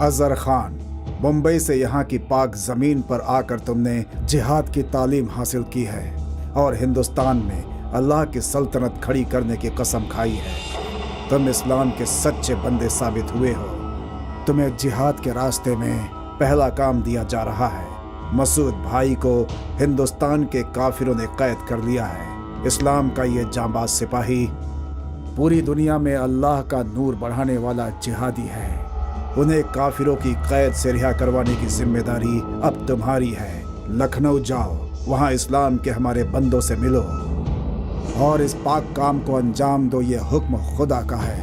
अजहर खान, मुंबई से यहाँ की पाक जमीन पर आकर तुमने जिहाद की तालीम हासिल की है और हिंदुस्तान में अल्लाह की सल्तनत खड़ी करने की कसम खाई है। तुम इस्लाम के सच्चे बंदे साबित हुए हो। तुम्हें जिहाद के रास्ते में पहला काम दिया जा रहा है। मसूद भाई को हिंदुस्तान के काफिरों ने कैद कर लिया है। इस्लाम का ये जांबाज सिपाही पूरी दुनिया में अल्लाह का नूर बढ़ाने वाला जिहादी है। उन्हें काफिरों की कैद से रिहा करवाने की जिम्मेदारी अब तुम्हारी है। लखनऊ जाओ, वहां इस्लाम के हमारे बंदों से मिलो और इस पाक काम को अंजाम दो। ये हुक्म खुदा का है।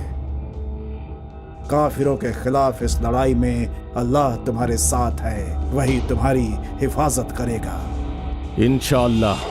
काफिरों के खिलाफ इस लड़ाई में अल्लाह तुम्हारे साथ है, वही तुम्हारी हिफाजत करेगा इंशाअल्लाह।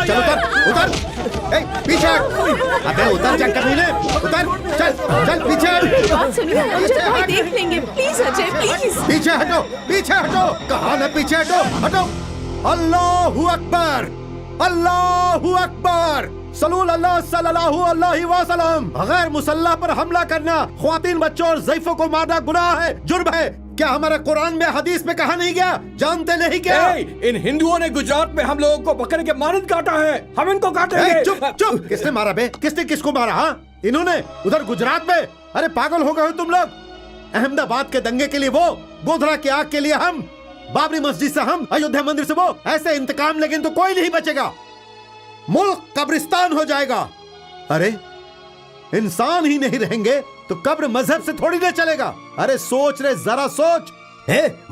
चल उतर, पीछे अबे उतर, चल कमीने, उतर, चल चल पीछे। बात सुनिए, अजय भाई देख लेंगे, प्लीज अजय प्लीज। पीछे हटो, पीछे हटो, कहा ना पीछे हटो, हटो। अल्लाहू अकबर, अल्लाहू अकबर, सलूल अल्लाह सल्लल्लाहु अलैहि वसल्लम। गैर मुसल्लह पर हमला करना, ख्वातीन बच्चों और ज़ईफों को मारना गुनाह है, जुर्म है। क्या हमारे कुरान में हदीस में कहा नहीं गया? जानते नहीं क्या? इन हिंदुओं ने गुजरात में हम लोगों को पकड़ के मानद काटा है, हम इनको काटेंगे। चुप चुप, किसने मारा बे? किसने किसको मारा? हाँ इन्होंने, उधर गुजरात में। अरे पागल हो गए हो तुम लोग। अहमदाबाद के दंगे के लिए वो, गोधरा की आग के लिए हम, बाबरी मस्जिद से हम, अयोध्या मंदिर से वो। ऐसे इंतकाम लेकिन तो कोई नहीं बचेगा, मुल्क कब्रिस्तान हो जाएगा। अरे इंसान ही नहीं रहेंगे तो कब्र मजहब से थोड़ी ना चलेगा। अरे सोच रे, जरा सोच।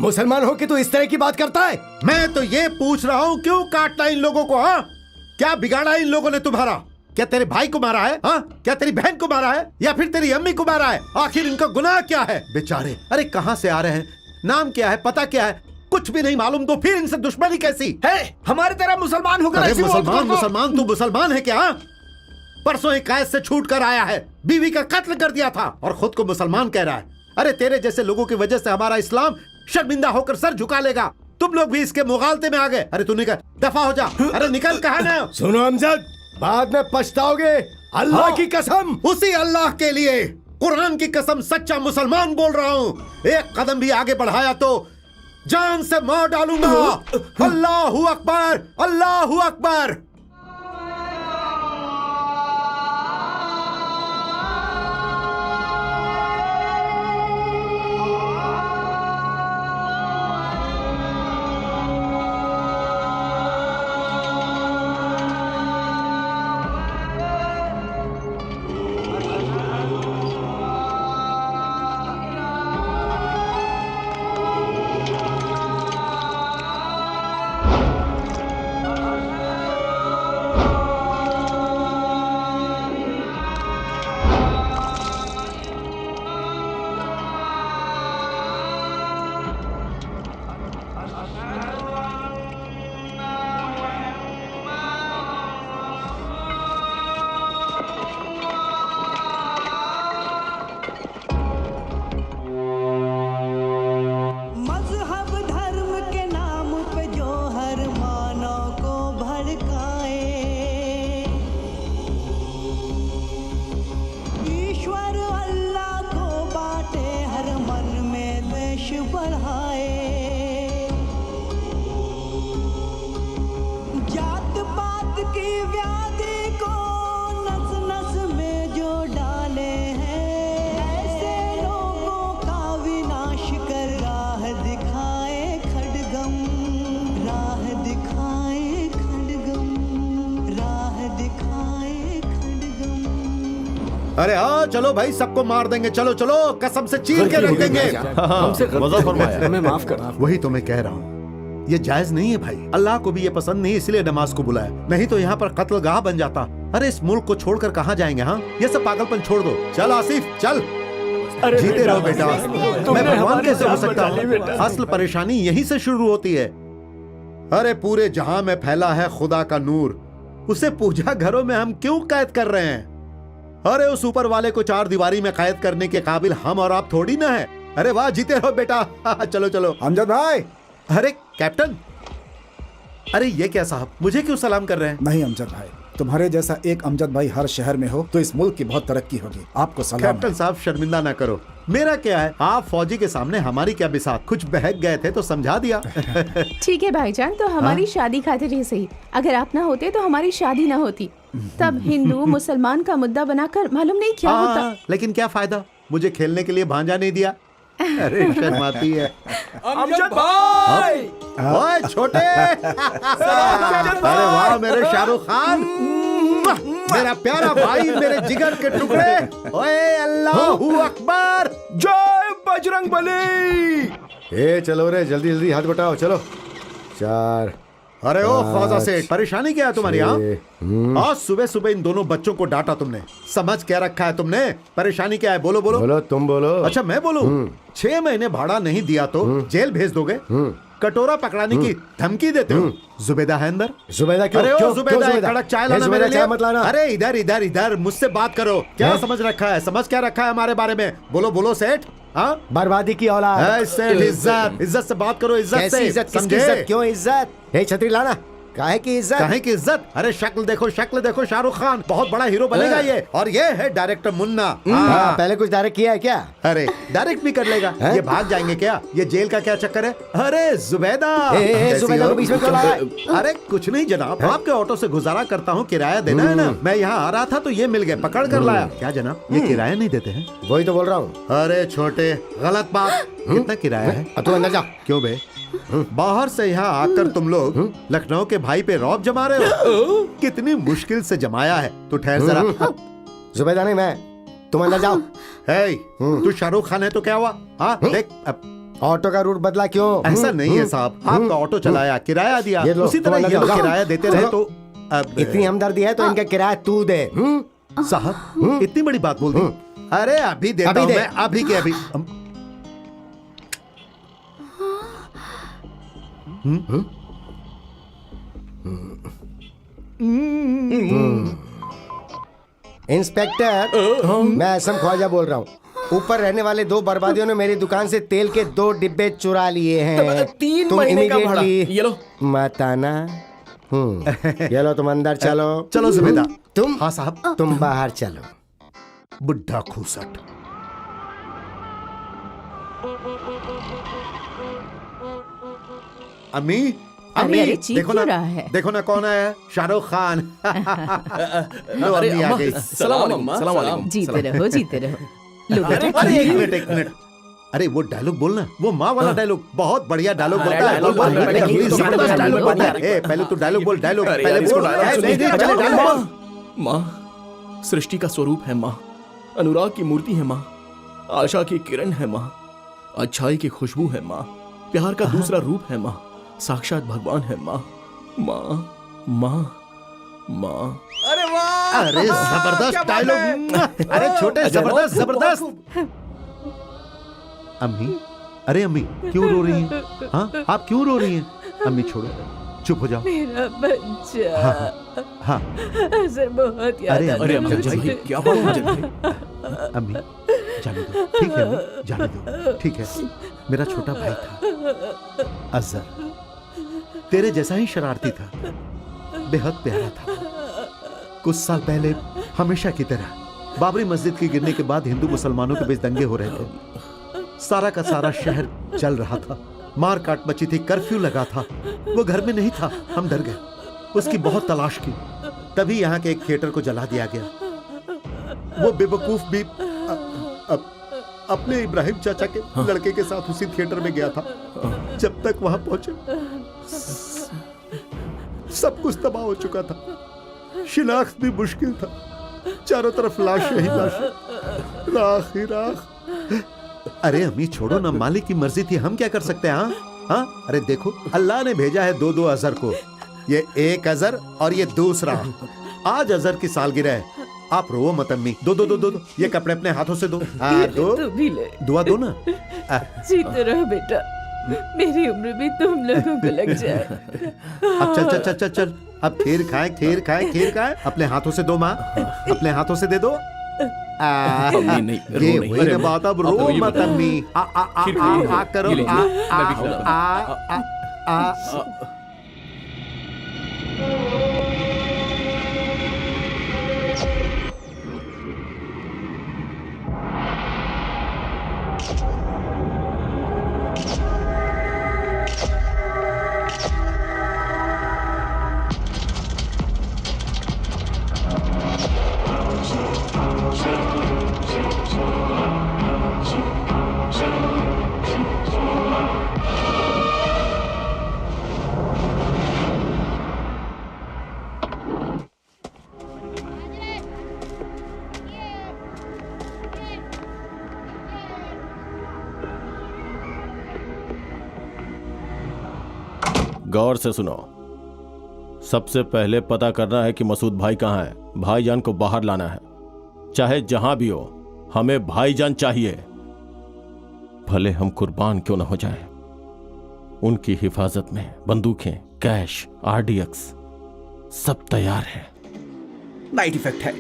मुसलमान हो कि तू इस तरह की बात करता है? मैं तो ये पूछ रहा हूँ क्यों काटना इन लोगों को? हाँ क्या बिगाड़ा इन लोगों ने तुम्हारा? क्या तेरे भाई को मारा है? हाँ क्या तेरी बहन को मारा है या फिर तेरी अम्मी को मारा है? आखिर इनका गुनाह क्या है बेचारे? अरे कहाँ से आ रहे हैं, नाम क्या है, पता क्या है, कुछ भी नहीं मालूम, तो फिर इनसे दुश्मनी कैसी है? हमारे तरह मुसलमान होकर मुसलमान तू मुसलमान है क्या? परसों ही कैद से छूट कर आया है, बीवी का कत्ल कर दिया था और खुद को मुसलमान कह रहा है। अरे तेरे जैसे लोगों की वजह से हमारा इस्लाम शर्मिंदा होकर सर झुका लेगा। तुम लोग भी इसके मुगालते में आ गए। अरे तू निकल, दफा हो जा। अरे निकल, कहा ना। सुनो अमजद, बाद में पछताओगे, अल्लाह की कसम। उसी अल्लाह के लिए, कुरान की कसम, सच्चा मुसलमान बोल रहा हूँ। एक कदम भी आगे बढ़ाया तो जान से मार डालूंगा। अल्लाहू अकबर, अल्लाहू अकबर। अरे हाँ चलो भाई, सबको मार देंगे, चलो चलो, कसम से चीर के रख देंगे। मजा फरमाया। हमें माफ कर। वही तो मैं कह रहा हूँ, ये जायज नहीं है भाई। अल्लाह को भी ये पसंद नहीं, इसलिए नमाज को बुलाया, नहीं तो यहाँ पर कत्लगाह बन जाता। अरे इस मुल्क को छोड़कर कहाँ जाएंगे? हाँ, ये सब पागलपन छोड़ दो। चल आसिफ चल, जीते रहो बेटा। मैं भगवान कैसे हो सकता हूँ? असल परेशानी यहीं से शुरू होती है। अरे पूरे जहां में फैला है खुदा का नूर, उसे पूजा घरों में हम क्यों कैद कर रहे हैं? अरे उस ऊपर वाले को चार दीवारी में कैद करने के काबिल हम और आप थोड़ी ना है। अरे वाह, जीते रहो बेटा। चलो चलो। अमजद भाई। अरे कैप्टन, अरे ये क्या साहब, मुझे क्यों सलाम कर रहे हैं? नहीं अमजद भाई, तुम्हारे जैसा एक अमजद भाई हर शहर में हो तो इस मुल्क की बहुत तरक्की होगी। आपको सलाम। कैप्टन साहब शर्मिंदा ना करो, मेरा क्या है, आप फौजी के सामने हमारी क्या बिसात, कुछ बहक गए थे तो समझा दिया। ठीक है भाईजान, तो हमारी शादी खातिर ही सही, अगर आप ना होते तो हमारी शादी ना होती। तब हिंदू मुसलमान का मुद्दा बनाकर मालूम नहीं क्या होता। लेकिन क्या फायदा, मुझे खेलने के लिए भांजा नहीं दिया। अरे शर्माती है। अमजद भाई। ओए छोटे। अरे वाह मेरे शाहरुख खान, मेरा प्यारा भाई, मेरे जिगर के टुकड़े। ओए अल्लाहू अकबर। जय बजरंग बली। ए चलो रे, जल्दी जल्दी हाथ बटाओ, चलो। 4। अरे ओ ख्वाजा सेठ, परेशानी क्या है तुम्हारी? आज सुबह सुबह इन दोनों बच्चों को डांटा तुमने, समझ क्या रखा है तुमने? परेशानी क्या है? बोलो बोलो। बोलो, तुम बोलो। अच्छा मैं बोलूं? 6 महीने भाड़ा नहीं दिया तो जेल भेज दोगे? कटोरा पकड़ाने की धमकी देते हो? जुबैदा है अंदर। जुबैदा क्यों? अरे ओ क्यों? जुबैदा, क्यों एक कड़क चाय लाना मेरे लिए। मत लाना। अरे इधर इधर इधर, मुझसे बात करो। क्या समझ रखा है? समझ क्या रखा है हमारे बारे में? बोलो बोलो सेठ। हाँ, बर्बादी की औलाद। सेठ, इज्जत इज्जत से बात करो, इज्जत से। इज्जत? किसकी समझे? इज्जत? क्यों इज्जत? ए छतरी लाना। काहे की इज्जत? काहे की इज्जत? अरे शक्ल देखो, शक्ल देखो, शाहरुख खान बहुत बड़ा हीरो बनेगा ये। और ये है डायरेक्टर मुन्ना। हाँ, पहले कुछ डायरेक्ट किया है क्या? अरे डायरेक्ट भी कर लेगा। ये भाग जाएंगे क्या? ये जेल का क्या चक्कर है? अरे जुबैदा। जुबैदा को बीच में क्यों लाया? अरे कुछ नहीं जनाब, आपके ऑटो से गुजारा करता हूँ, किराया देना है ना। मैं यहाँ आ रहा था तो ये मिल गए, पकड़ कर लाया। क्या जनाब, ये किराया नहीं देते हैं? वही तो बोल रहा हूँ। अरे छोटे, गलत बात। कितना किराया है? तू अंदर जा। क्यों बे? बाहर से यहाँ आकर तुम लोग लखनऊ के भाई पे रौब जमा रहे हो? कितनी मुश्किल से जमाया है। तू ठहर जरा। जुबैदा नहीं, मैं। तुम अंदर जाओ। हे, तू शाहरुख खान है तो क्या हुआ? हाँ देख, ऑटो का रूट बदला क्यों? ऐसा नहीं है साहब, आपका ऑटो चलाया, किराया दिया, ये लो, उसी तरह तुम ये लोग जाओ। किराया देते रहे तो इतनी हमदर्दी है तो इनका किराया तू दे। साहब इतनी बड़ी बात बोल दी। अरे अभी देता अभी हूं दे। मैं, अभी के अभी। इंस्पेक्टर, मैं असम ख्वाजा बोल रहा हूँ। ऊपर रहने वाले 2 बर्बादियों ने मेरी दुकान से तेल के 2 डिब्बे चुरा लिए हैं। 3 तुम महीने का भाड़ा। immediately ये लो। मत आना। ये लो, तुम अंदर चलो। चलो जुबैदा। तुम? हाँ साहब। तुम बाहर चलो। बुढ़ा खूसट। अम्मी, अम्मी, अरे, चीख देखो ना, क्यों रहा है? देखो ना कौन है? शाहरुख खान। लो अरे अम्मी आ अम्मा, गई। सलाम अम्मा, सलाम। जीते रहो, जीते रहो। लो बेटा, अरे एक मिनट एक मिनट। अरे वो डायलॉग बोलना, वो माँ वाला डायलॉग, बहुत बढ़िया डायलॉग बोलता है। डायलॉग बोल, पहले पहले इंग्लिश तो जबरदस्त डायलॉग डायलॉग बोल, बोलता है। ए, पहले तू डायलॉग बोल, डायलॉग अरे पहले यार, इसको बोल। डायलॉग ए, सुनिए, नहीं, पहले डायलॉग डायलॉग बोल। बोल। माँ सृष्टि का स्वरूप है माँ, अनुराग की मूर्ति है माँ, आशा की किरण है माँ, अच्छाई की खुशबू है माँ, प्यार का दूसरा रूप है माँ, साक्षात भगवान है माँ। माँ माँ माँ। अरे वाह, अरे जबरदस्त डायलॉग। अरे छोटे, जबरदस्त जबरदस्त। अम्मी, अरे अम्मी क्यों रो रही हैं? हाँ आप क्यों रो रही हैं? अम्मी छोड़ो, चुप हो जाओ। मेरा बच्चा। हाँ उसे बहुत याद अरे, आता अरे है अमजद मुझे। भाई, क्या बात है अमजद भाई? अम्मी जाने दो, ठीक है अम्मी, जाने दो, ठीक है। मेरा छोटा भाई था अजहर, तेरे जैसा ही शरारती था, बेहद प्यारा था। कुछ साल पहले हमेशा की तरह बाबरी मस्जिद के गिरने के बाद हिंदू मुसलमानों के बीच दंगे हो रहे थे। सारा का सारा शहर जल रहा था, मार काट मची थी, कर्फ्यू लगा था। वो घर में नहीं था, हम डर गए, उसकी बहुत तलाश की। तभी यहाँ के एक थिएटर को जला दिया गया। वो बेवकूफ भी अपने इब्राहिम चाचा के लड़के के साथ उसी थिएटर में गया था। जब तक वहां पहुंचे सब कुछ तबाह हो चुका था, शिनाख्त भी मुश्किल था। चारों तरफ लाश ही लाश, राख ही राख। अरे अम्मी छोड़ो ना, मालिक की मर्जी थी, हम क्या कर सकते हैं? हाँ अरे देखो, अल्लाह ने भेजा है दो अजहर को, ये एक अजहर और ये दूसरा। आज अजहर की सालगिरह है, आप रो मत अम्मी। दो, ये कपड़े अपने हाथों से दो। दो, तू भी ले, दुआ दो ना। जीते रहो बेटा, मेरी उम्र भी तुम लोगों को लग जाए। अब चल, अब खीर खाएं। अपने हाथों से दो माँ, अपने हाथों से दे दो। अम्मी नहीं, रो ये नहीं। वही ना बात, अब रो वही मत बताओ। अम्मी। आ करो, ये ले, आ मैं भी खिलाता आ। गौर से सुनो, सबसे पहले पता करना है कि मसूद भाई कहाँ है। भाईजान को बाहर लाना है, चाहे जहां भी हो। हमें भाईजान चाहिए, भले हम कुर्बान क्यों ना हो जाएं। उनकी हिफाजत में बंदूकें, कैश, आरडीएक्स सब तैयार है। नाइट इफेक्ट है,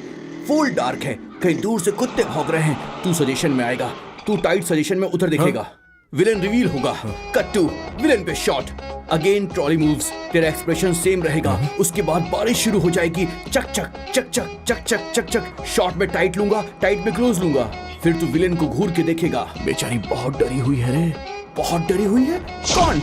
फुल डार्क है, कहीं दूर से कुत्ते भौंक रहे हैं। तू सजेशन में आएगा, तू टाइट सजेशन में उतर दिखेगा। विलेन रिवील होगा, कट टू विलेन पे शॉट, अगेन ट्रॉली मूव्स, तेरा एक्सप्रेशन सेम रहेगा। उसके बाद बारिश शुरू हो जाएगी, चक चक चक चक चक चक चक चक। शॉट में टाइट लूंगा, टाइट में क्लोज लूंगा, फिर तू विलेन को घूर के देखेगा। बेचारी बहुत डरी हुई है रे, बहुत डरी हुई है। कौन?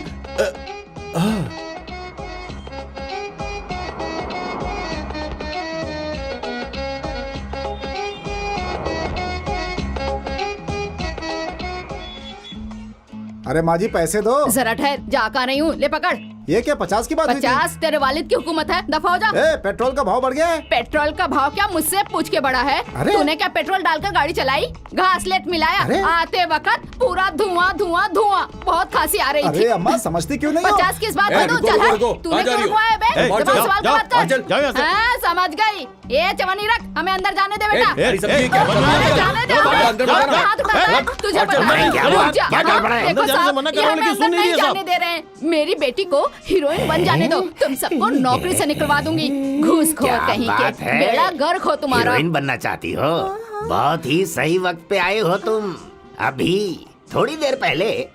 अरे माँ जी पैसे दो। जरा ठहर, जा कर रही हूँ, ले पकड़। ये क्या 50 की बात हुई थी? 50 तेरे वालिद की हुकूमत है, दफा हो जा। ए, पेट्रोल का भाव बढ़ गया है। पेट्रोल का भाव क्या मुझसे पूछ के बढ़ा है? अरे! तूने क्या पेट्रोल डालकर गाड़ी चलाई? घासलेट मिलाया? अरे! आते वक्त पूरा धुआं धुआं धुआं, बहुत खांसी आ रही थी। अरे अम्मा समझती क्यों नहीं हो? 50 किस बात में दूं? चल हट। तूने क्यों रुकवाया बे? ए, जबान जाओ, सवाल का जाओ, बात कर। जाओ यहाँ से। हाँ, समझ गई। ये चवन्नी रख, हमें अंदर जाने दे बेटा। ए, सब्जी क्या अंदर जाने दे हमें। अंदर जाना। अपना हाथ उठाता है, तुझे पता है क्या रुक बात? जा। क्या गड़बड़ है? देखो अंदर जाने से साहब, मना कर ये रहे हो, हमें लेकिन अंदर सुन नहीं नहीं रही है जाने दे रहे हैं। मेरी बेटी को हीरोइन बन जाने दो, तुम सबको नौकरी से निकलवा दूंगी। घूसखोर कहीं बात के, है? बेड़ा गर्क हो तुम्हारा। हीरोइन बनना चाहती हो? बहुत ही सही वक्त पे आए हो तुम। अभी थोड़ी देर पहले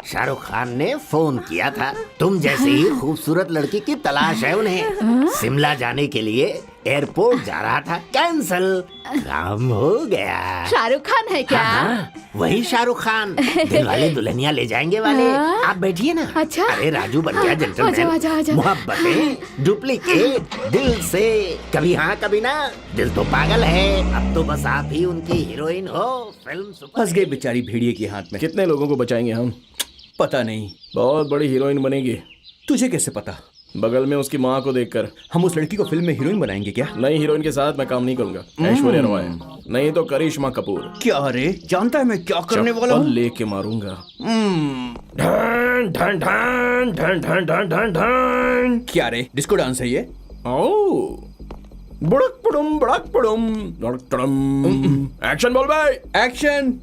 शाहरुख खान ने फोन किया था, तुम जैसी ही खूबसूरत लड़की की तलाश है उन्हें। शिमला जाने के लिए एयरपोर्ट जा रहा था, कैंसल, काम हो गया। शाहरुख खान है क्या? हाँ, वही शाहरुख खान, दिल वाले दुल्हनिया ले जाएंगे वाले। आप बैठिए ना। अच्छा। अरे राजू बन गया आजा, आजा, आजा। जेंटलमैन। मोहब्बतें डुप्लीकेट, दिल से, कभी हाँ कभी ना। दिल तो पागल है, अब तो बस आप ही उनकी हीरोइन हो। फिल्म फंस गई बेचारी भेड़िए के हाथ में। कितने लोगों को बचाएंगे हम? पता नहीं, बहुत बड़ी हीरोइन बनेगी। तुझे कैसे पता? बगल में उसकी माँ को देखकर। हम उस लड़की को फिल्म में हीरोइन बनाएंगे क्या? नई हीरोइन के साथ मैं काम नहीं करूंगा। ऐश्वर्या रॉय नहीं तो करिश्मा कपूर। क्या रे, जानता है मैं क्या करने वाला चप्पल हूँ? लेके मारूंगा। ढन ढन ढन ढन ढन ढन ढन ढन। क्या रे, डिस्को डांस है ये? ओ बुड़क पुड़ुम बुड़क पुड़ुम बुड़क टड़म। एक्शन बोल भाई, एक्शन।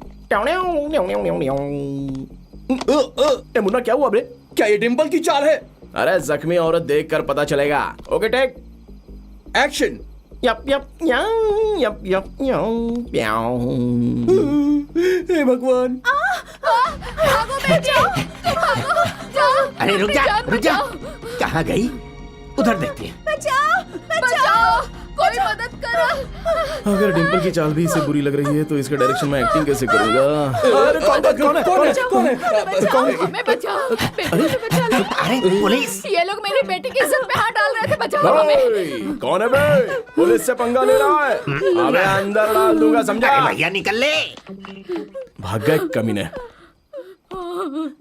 ए मुन्ना क्या हुआ बे? क्या ये डिम्पल की चाल है? अरे जख्मी औरत देखकर पता चलेगा। Okay take action. Yup yup yup yup हे भगवान, भागो बेटी, भागो, जाओ। अरे रुक जा, जान रुक जा। बचाओ। कहाँ गई? उधर देखते हैं। बचाओ, कोई मदद करो। अगर डिम्पल की चाल भी इसे बुरी लग रही है तो इसके डायरेक्शन में एक्टिंग कैसे करूंगा? अरे कौन है? कौन है? कौन है? हमें बचाओ, बेटी को बचा लो। अरे पुलिस! ये लोग मेरी बेटी की इज्जत पे हाथ डाल रहे थे, बचाओ हमें। ओए, कौन है बे? पुलिस से पंगा ले रहा है? अबे अंदर डाल दूंगा, समझा? अरे भैया निकल ले। भाग गए कमीने।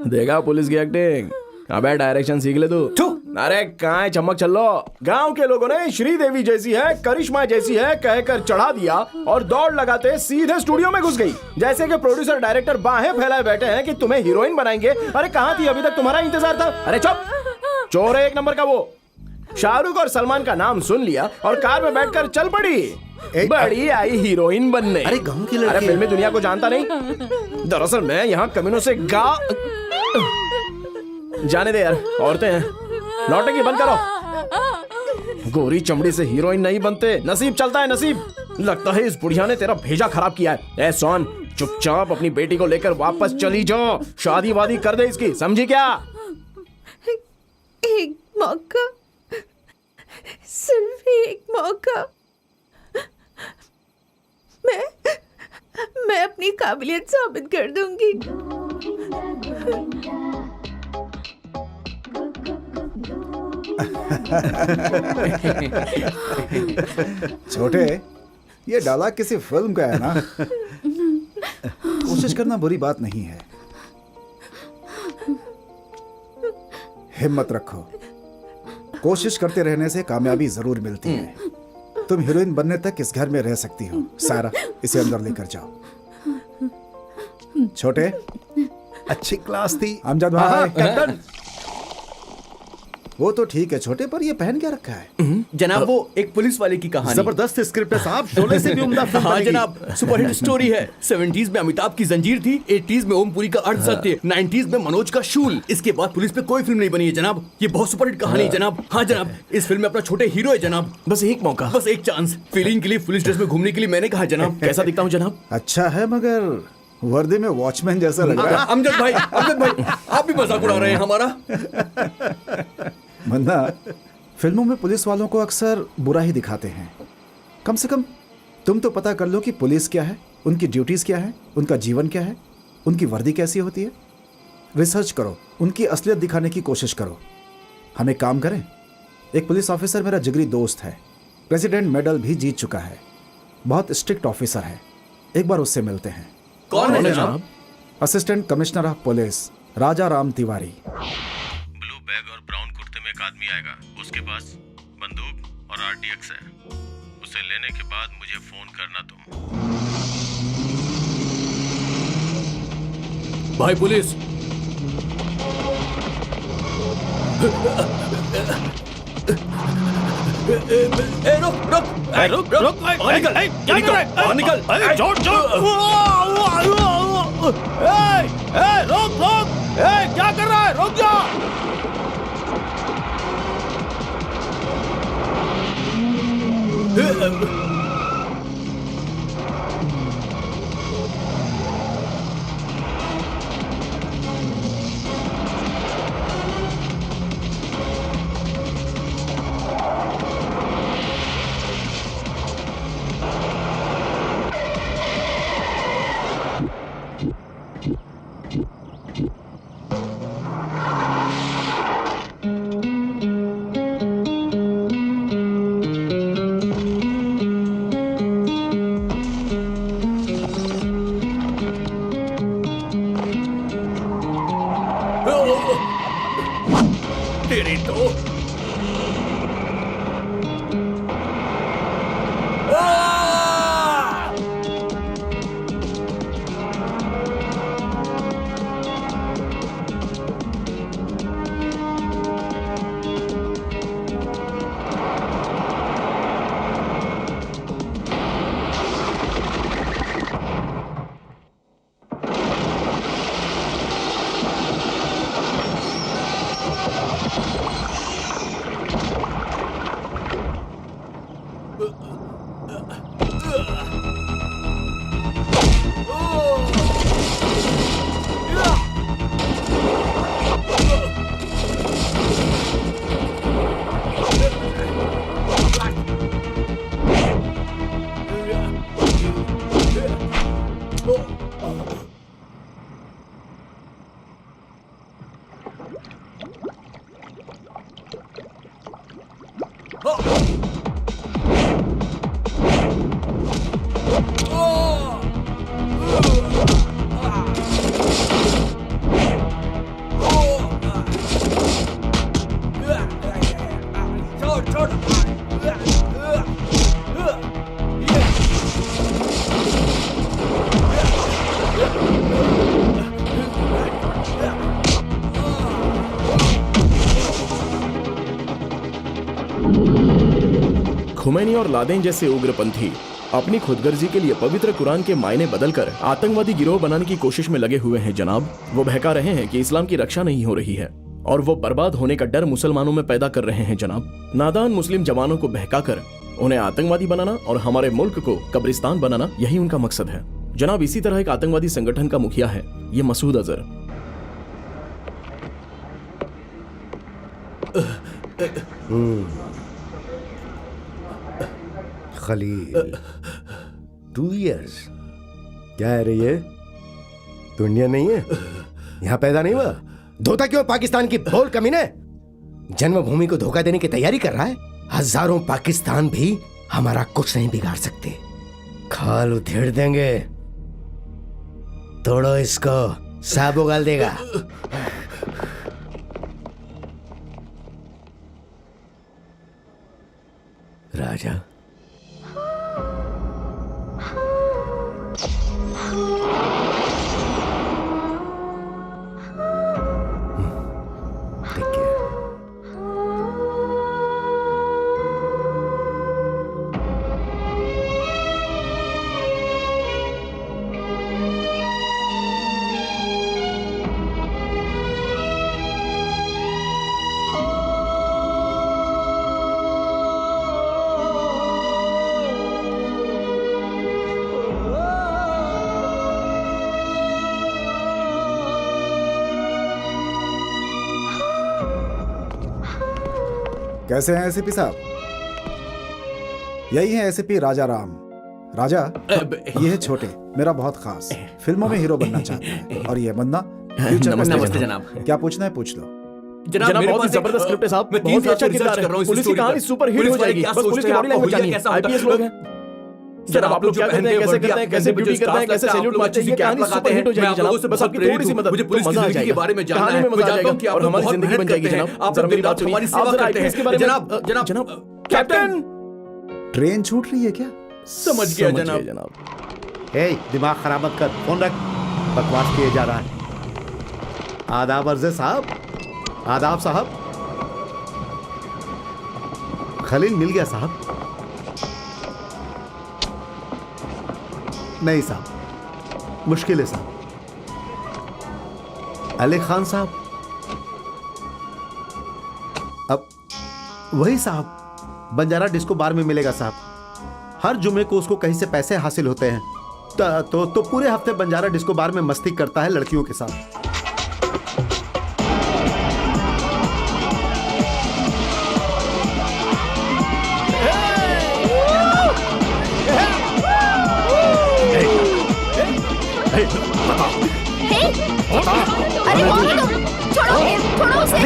देखा पुलिस की एक्टिंग। अबे डायरेक्शन सीख ले तू। थू, अरे कहाँ है चमक चलो। गांव के लोगों ने श्रीदेवी जैसी है, करिश्मा जैसी है कहकर चढ़ा दिया और दौड़ लगाते सीधे स्टूडियो में घुस गई, जैसे कि प्रोड्यूसर डायरेक्टर बाहें फैलाए बैठे हैं कि तुम्हें हीरोइन बनाएंगे। अरे कहाँ थी, अभी तक तुम्हारा इंतजार था। अरे चुप, चोर है एक नंबर का वो। शाहरुख और सलमान का नाम सुन लिया और कार में बैठकर चल पड़ी। बड़ी आई हीरोइन बनने। अरे गांव की लड़की। अरे फिल्मी दुनिया को जानता नहीं। दरअसल मैं यहाँ कमीनों से जाने दे यार, औरतें हैं, नौटंकी बंद करो। गोरी चमड़ी से हीरोइन नहीं बनते, नसीब चलता है नसीब। लगता है इस बुढ़िया ने तेरा भेजा खराब किया है। ए सोन, चुपचाप अपनी बेटी को लेकर वापस चली जाओ, शादी वादी कर दे इसकी, समझी क्या? एक मौका, सिर्फ एक मौका। मैं अपनी काबिलियत साबित कर दूंगी। छोटे, ये डायलॉग किसी फिल्म का है ना? कोशिश करना बुरी बात नहीं है। हिम्मत रखो, कोशिश करते रहने से कामयाबी जरूर मिलती है। तुम हीरोइन बनने तक इस घर में रह सकती हो। सारा, इसे अंदर लेकर जाओ। छोटे, अच्छी क्लास थी अमजद भाई। कैप्टन। वो तो ठीक है छोटे, पर ये पहन क्या रखा है? जनाब वो एक पुलिस वाले की कहानी। जबरदस्त स्क्रिप्ट है साहब, शोले से भी उम्दा फिल्म हाँ बनेगी। जनाब, सुपरहिट स्टोरी है। 70s में अमिताभ की जंजीर थी, 80s में ओमपुरी का अर्धसत्य, 90s में मनोज का शूल। इसके बाद पुलिस पे कोई फिल्म नहीं बनी है जनाब। ये बहुत सुपरहिट कहानी है जनाब। हाँ जनाब, इस फिल्म में अपना छोटे हीरो है जनाब। बस एक मौका, बस एक चांस। फीलिंग के लिए पुलिस ड्रेस में घूमने के लिए मैंने कहा जनाब। कैसा दिखता हूँ जनाब? अच्छा है, मगर वर्दी में वॉचमैन जैसा लग रहा है। अमजद भाई, आप भी मजाक उड़ा रहे हैं हमारा। मन्ना, फिल्मों में पुलिस वालों को अक्सर बुरा ही दिखाते हैं। कम से कम तुम तो पता कर लो कि पुलिस क्या है, उनकी ड्यूटीज क्या है, उनका जीवन क्या है, उनकी वर्दी कैसी होती है। रिसर्च करो, उनकी असलियत दिखाने की कोशिश करो। हम एक काम करें, एक पुलिस ऑफिसर मेरा जिगरी दोस्त है, प्रेसिडेंट मेडल भी जीत चुका है, बहुत स्ट्रिक्ट ऑफिसर है। एक बार उससे मिलते हैं। कौन है जनाब? Assistant commissioner of police Raja Ram Tiwari. Blue bag और ब्राउन कुर्ते में एक आदमी आएगा, उसके पास बंदूक और आरडीएक्स है। उसे लेने के बाद मुझे फोन करना तुम। भाई पुलिस, रुक, निकल। क्या कर रहा है? रुक जा। तेरी तो खुमैनी और लादेन जैसे उग्रपंथी अपनी खुदगर्जी के लिए पवित्र कुरान के मायने बदलकर आतंकवादी गिरोह बनाने की कोशिश में लगे हुए हैं जनाब। वो बहका रहे हैं कि इस्लाम की रक्षा नहीं हो रही है और वो बर्बाद होने का डर मुसलमानों में पैदा कर रहे हैं जनाब। नादान मुस्लिम जवानों को बहकाकर उन्हें आतंकवादी बनाना और हमारे मुल्क को कब्रिस्तान बनाना, यही उनका मकसद है जनाब। इसी तरह एक आतंकवादी संगठन का मुखिया है ये मसूद अजहर। खलील 2 years क्या है रे ये? तू इंडियन नहीं है? यहाँ पैदा नहीं हुआ? धोता क्यों पाकिस्तान की? बोल कमीने। जन्मभूमि को धोखा देने की तैयारी कर रहा है। हजारों पाकिस्तान भी हमारा कुछ नहीं बिगाड़ सकते। खाल उधेड़ देंगे। तोड़ो इसको, सांप उगाल देगा। राजा कैसे हैं एसीपी साहब? यही है एसीपी राजा राम। राजा, ये है छोटे, मेरा बहुत खास, फिल्मों में हीरो बनना चाहता है। और ये बंदा नमस्ते जनाब। क्या पूछना है पूछ लो। जनाब बहुत ही जबरदस्त स्क्रिप्ट है साहब। मैं बहुत ही अच्छा रिसर्च किरदार कर रहा हूँ है। इस पुलिस की स्टोरी कहानी पर। सुपर हिट हो जाएगी। क्या बस पुलिस सोचते की हैं बॉडी आप? लैंग्वेज चाहिए। कैसा होता है? आईपीएस लोग हैं। जनाब आप लोग क्या करते हैं, कैसे करते हैं, कैसे ड्यूटी करते हैं, कैसे सैल्यूट मारते हैं, ये कहानी सुपर हिट हो जाएगी जनाब। बस आपकी थोड़ी सी मदद, मुझे पुलिस मजा आ की जिंदगी के जाएगा। बारे में जानना कहानी है। में मजा आ मैं जानता हूं कि जाएगा आप और लोग हमारी बहुत जिंदगी बन मेहनत जाएगी करते हैं। जनाब। आप जरा लोग मेरी बात दिन रात सुनिए। हमारी सेवा आप जरा करते आईपीएस हैं। के बारे में जनाब जनाब कैप्टन ट्रेन छूट रही है क्या? समझ गया जनाब। ए, दिमाग खराब मत कर, फोन रख। बकवास किए जा रहा है। आदाब अर्जे साहब, आदाब साहब। खलील मिल गया साहब? नहीं साहब, मुश्किल है साहब। अली खान साहब? अब वही साहब, बंजारा डिस्को बार में मिलेगा साहब। हर जुमे को उसको कहीं से पैसे हासिल होते हैं, तो पूरे हफ्ते बंजारा डिस्को बार में मस्ती करता है लड़कियों के साथ। अरे कौन है तुम? छोड़ो उसे।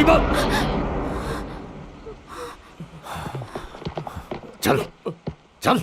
चल चल।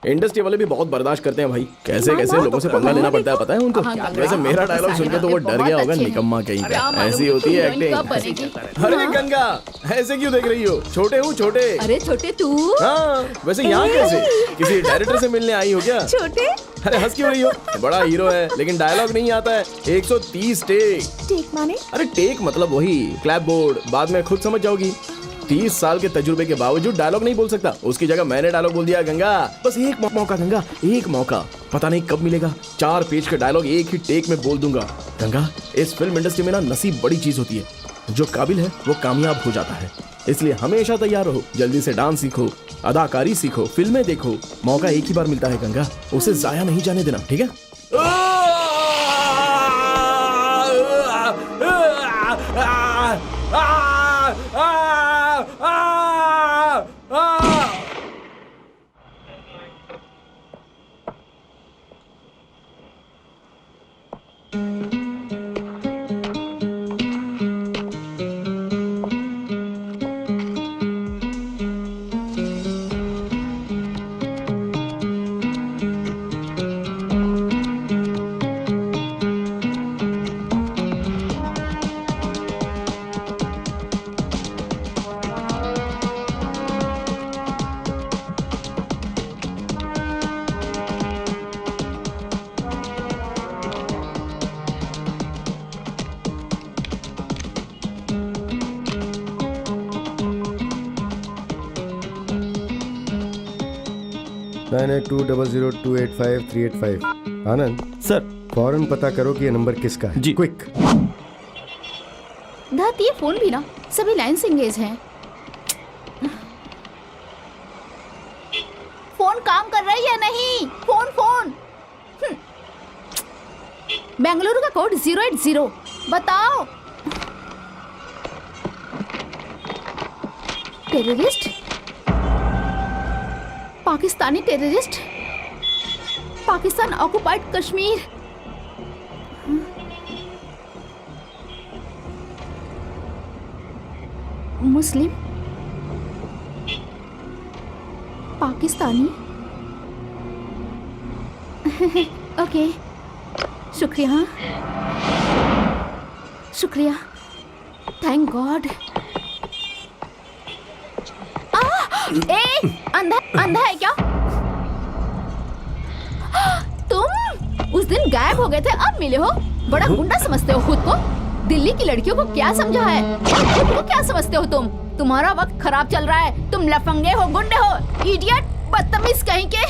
इंडस्ट्री वाले भी बहुत बर्दाश्त करते हैं भाई। कैसे कैसे लोगों से पंगा लेना पड़ता है पता है उनको। वैसे मेरा डायलॉग सुनकर तो वो डर गया होगा निकम्मा कहीं का। ऐसी होती है एक्टिंग। अरे गंगा ऐसे क्यों देख रही हो? छोटे हूँ छोटे। अरे छोटे तू? हाँ वैसे यहाँ कैसे? किसी डायरेक्टर से मिलने आई हो क्या? छोटे अरे हंस क्यों रही हो? बड़ा हीरो है लेकिन डायलॉग नहीं आता है। 130 टेक माने? अरे टेक मतलब वही क्लैप बोर्ड, बाद में खुद समझ जाओगी। 30 साल के तजुर्बे के बावजूद डायलॉग नहीं बोल सकता। उसकी जगह मैंने डायलॉग बोल दिया। गंगा बस एक मौका गंगा, एक मौका, पता नहीं कब मिलेगा। 4 पेज का डायलॉग एक ही टेक में बोल दूंगा। गंगा इस फिल्म इंडस्ट्री में ना नसीब बड़ी चीज होती है। जो काबिल है वो कामयाब हो जाता है, इसलिए हमेशा तैयार रहो। जल्दी से डांस सीखो, अदाकारी सीखो, फिल्में देखो। मौका एक ही बार मिलता है गंगा, उसे जाया नहीं जाने देना, ठीक है? 98200285 आनंद सर। फौरन पता करो कि ये नंबर किसका है। जी। क्विक। धत ये फोन भी ना सभी लाइन्स एंगेज हैं। फोन काम कर रहा है या नहीं? Phone phone. बेंगलुरु का कोड 080 बताओ। Terrorist, Pakistani terrorist, Pakistan occupied Kashmir. मुस्लिम, पाकिस्तानी। ओके, शुक्रिया शुक्रिया, थैंक गॉड। ए, अंधा अंधा है क्या तुम? उस दिन गायब हो गए थे, अब मिले हो। बड़ा गुंडा समझते हो खुद को? दिल्ली की लड़कियों को क्या समझा है? खुद को क्या समझते हो तुम? तुम्हारा वक्त खराब चल रहा है। तुम लफंगे हो, गुंडे हो, इडियट, बदतमीज कहीं के।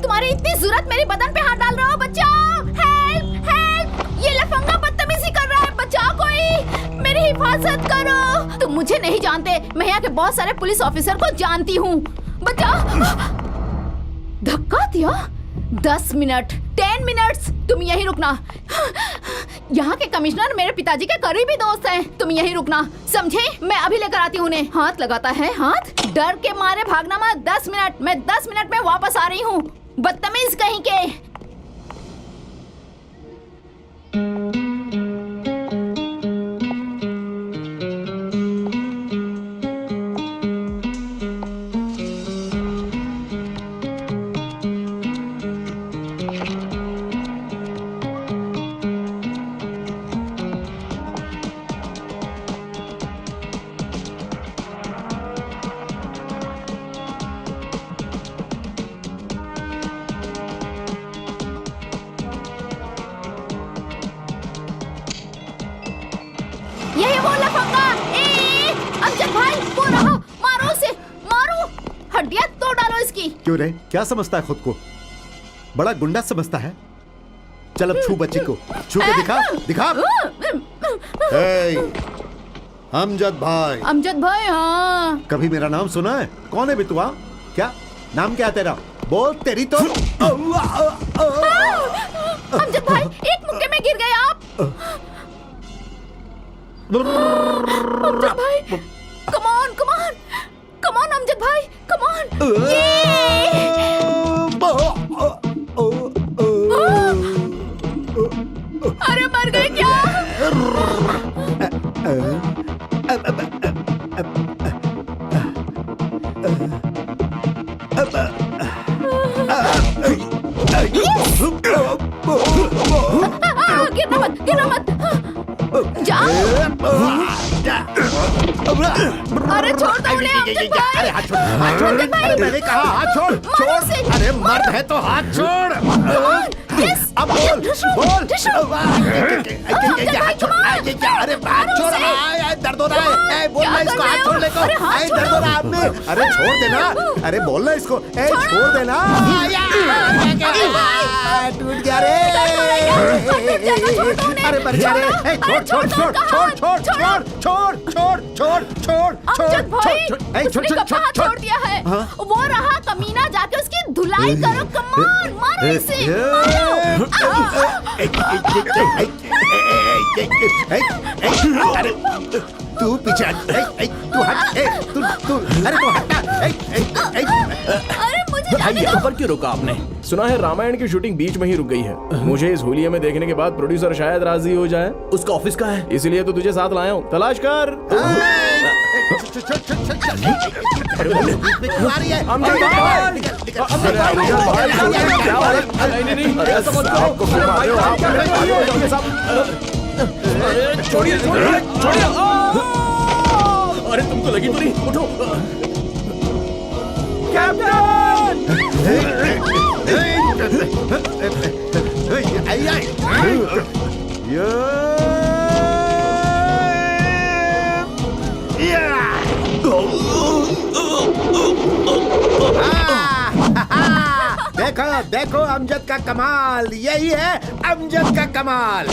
तुम्हारी इतनी जरूरत मेरी बदन पे हाथ डाल रहे हो। बचाओ, हेल्प हेल्प, ये लफंगा बदतमीजी कर रहा है। बचाओ कोई, मेरी हिफाजत करो। तुम मुझे नहीं जानते, मैं यहाँ के बहुत सारे पुलिस ऑफिसर को जानती हूँ। बचाओ। धक्का दिया। 10 मिनट, 10 मिनट्स, तुम यहीं रुकना। यहाँ के कमिश्नर मेरे पिताजी के करीबी दोस्त हैं। तुम यहीं रुकना, समझे? मैं अभी लेकर आती हूँ उन्हें। हाथ लगाता है, हाथ। डर के मारे भागना मत। 10 मिनट, मैं 10 मिनट में वापस आ रही हूँ। बदतमीज कहीं के। यही वो लफंगा। अमजद भाई, वो रहा। मारो उसे, मारो। हड्डियां तोड़ डालो इसकी। क्यों रे, क्या समझता है खुद को? बड़ा गुंडा समझता है? चल अब छू बच्ची को, छू के दिखा दिखा। अमजद भाई। अमजद भाई, हाँ। कभी मेरा नाम सुना है? कौन है बितुआ? क्या नाम, क्या तेरा? बोल, तेरी तो। अमजद भाई, एक मुक्के में गिर गए आप। अमजद भाई, come on, come on, come on, Amjad भाई, come on. अरे मर गए क्या? गिरना मत, गिरना मत। जाओ। अरे छोड़ दो उन्हें, अमजद भाई। अरे हाथ छोड़, हाथ छोड़। अरे मैंने कहा हाथ छोड़, छोड़। अरे मर्द है तो हाथ छोड़। अब बोल, बोल। हाथ छोड़। अरे हाथ छोड़, दर्द हो रहा है। बोल ना इसको, हाथ छोड़ ले को। दर्द हो रहा है आपने। अरे छोड़ देना, अरे बोलना इसको। छोड़ देना। टूट गया रे। अरे मर गया रे। छोड़ छोड़ छोड़ छोड़ छोड़ छोड़ छोड़ छोड़ छोड़ छोड़। अमजद भाई, उसने कहाँ छोड़ दिया है? वो रहा कमीना, जाके उसकी धुलाई करो। कमान, मारो इसे, मारो। अरे तू पीछे, तू हट, तू अरे तू हटा। अरे मुझे भाई यहाँ पर क्यों रुका आपने? सुना है रामायण की शूटिंग बीच में ही रुक गई है। मुझे इस होलिया में देखने के बाद प्रोड्यूसर शायद राजी हो जाए। उसका ऑफिस कहाँ है? इसीलिए तो तुझे साथ लाया हूँ, तलाश कर। छोड़िए, छोड़िए। अरे तुमको लगी तो नहीं? उठो। कैप्टन! हाँ देखो अमजद का कमाल, यही है अमजद का कमाल।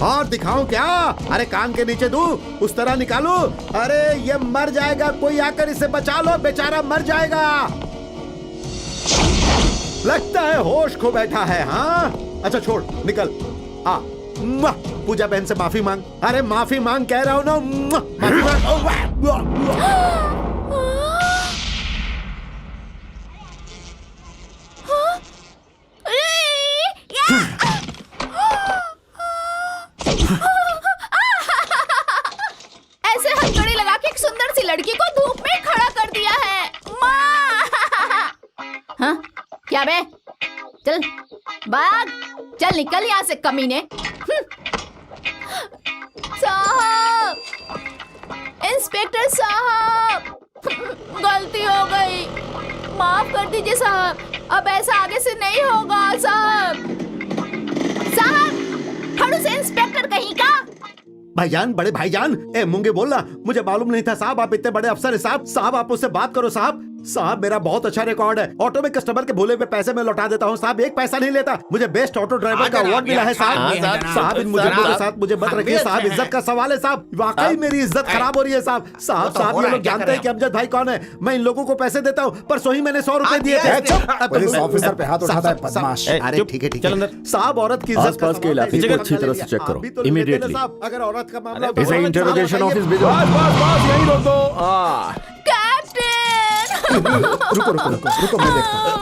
और दिखाऊं क्या? अरे कान के नीचे दूं, उस तरह निकालूं? अरे ये मर जाएगा, कोई आकर इसे बचा लो, बेचारा मर जाएगा। लगता है होश खो बैठा है। हाँ अच्छा छोड़, निकल। पूजा बहन से माफी मांग। अरे माफी मांग कह रहा हूं ना, माफी मांग। ऐसे हथकड़ी लगा के एक सुंदर सी लड़की को धूप में खड़ा कर दिया है। माँ! हाँ? क्या बे? चल भाग, चल निकल यहाँ से कमीने। साहब, इंस्पेक्टर साहब, गलती हो गई, माफ कर दीजिए साहब, अब ऐसा आगे से नहीं होगा साहब। साहब, खड़ूस इंस्पेक्टर कहीं का? भाईजान, बड़े भाईजान, ए मूंगे बोलना, मुझे मालूम नहीं था साहब आप इतने बड़े अफसर हैं साहब। साहब आप उससे बात करो साहब। साहब मेरा बहुत अच्छा रिकॉर्ड है, ऑटो में कस्टमर के भूले हुए पैसे मैं लौटा देता हूँ साहब, एक पैसा नहीं लेता। मुझे बेस्ट ऑटो ड्राइवर का अवार्ड मिला है साहब। साहब इन मुजरिमों के साथ मुझे मत रखिए साहब, इज्जत का सवाल है साहब, वाकई मेरी इज्जत खराब हो रही है साहब। साहब ये लोग जानते हैं कि अमजद भाई कौन है, मैं इन लोगों को पैसे देता हूँ, परसों ही मैंने 100 रुपए दिए थे। पुलिस ऑफिसर पे हाथ उठाता है बदमाश। अरे ठीक है ठीक है साहब, औरत की इज्जत आसपास के इलाके को अच्छी तरह से चेक करो इमीडिएटली। अगर औरत का मामला इसे इंटरोगेशन ऑफिस भेजो। बस यहीं रोक दो। रुको रुको रुको रुको, मैं देखता हूँ।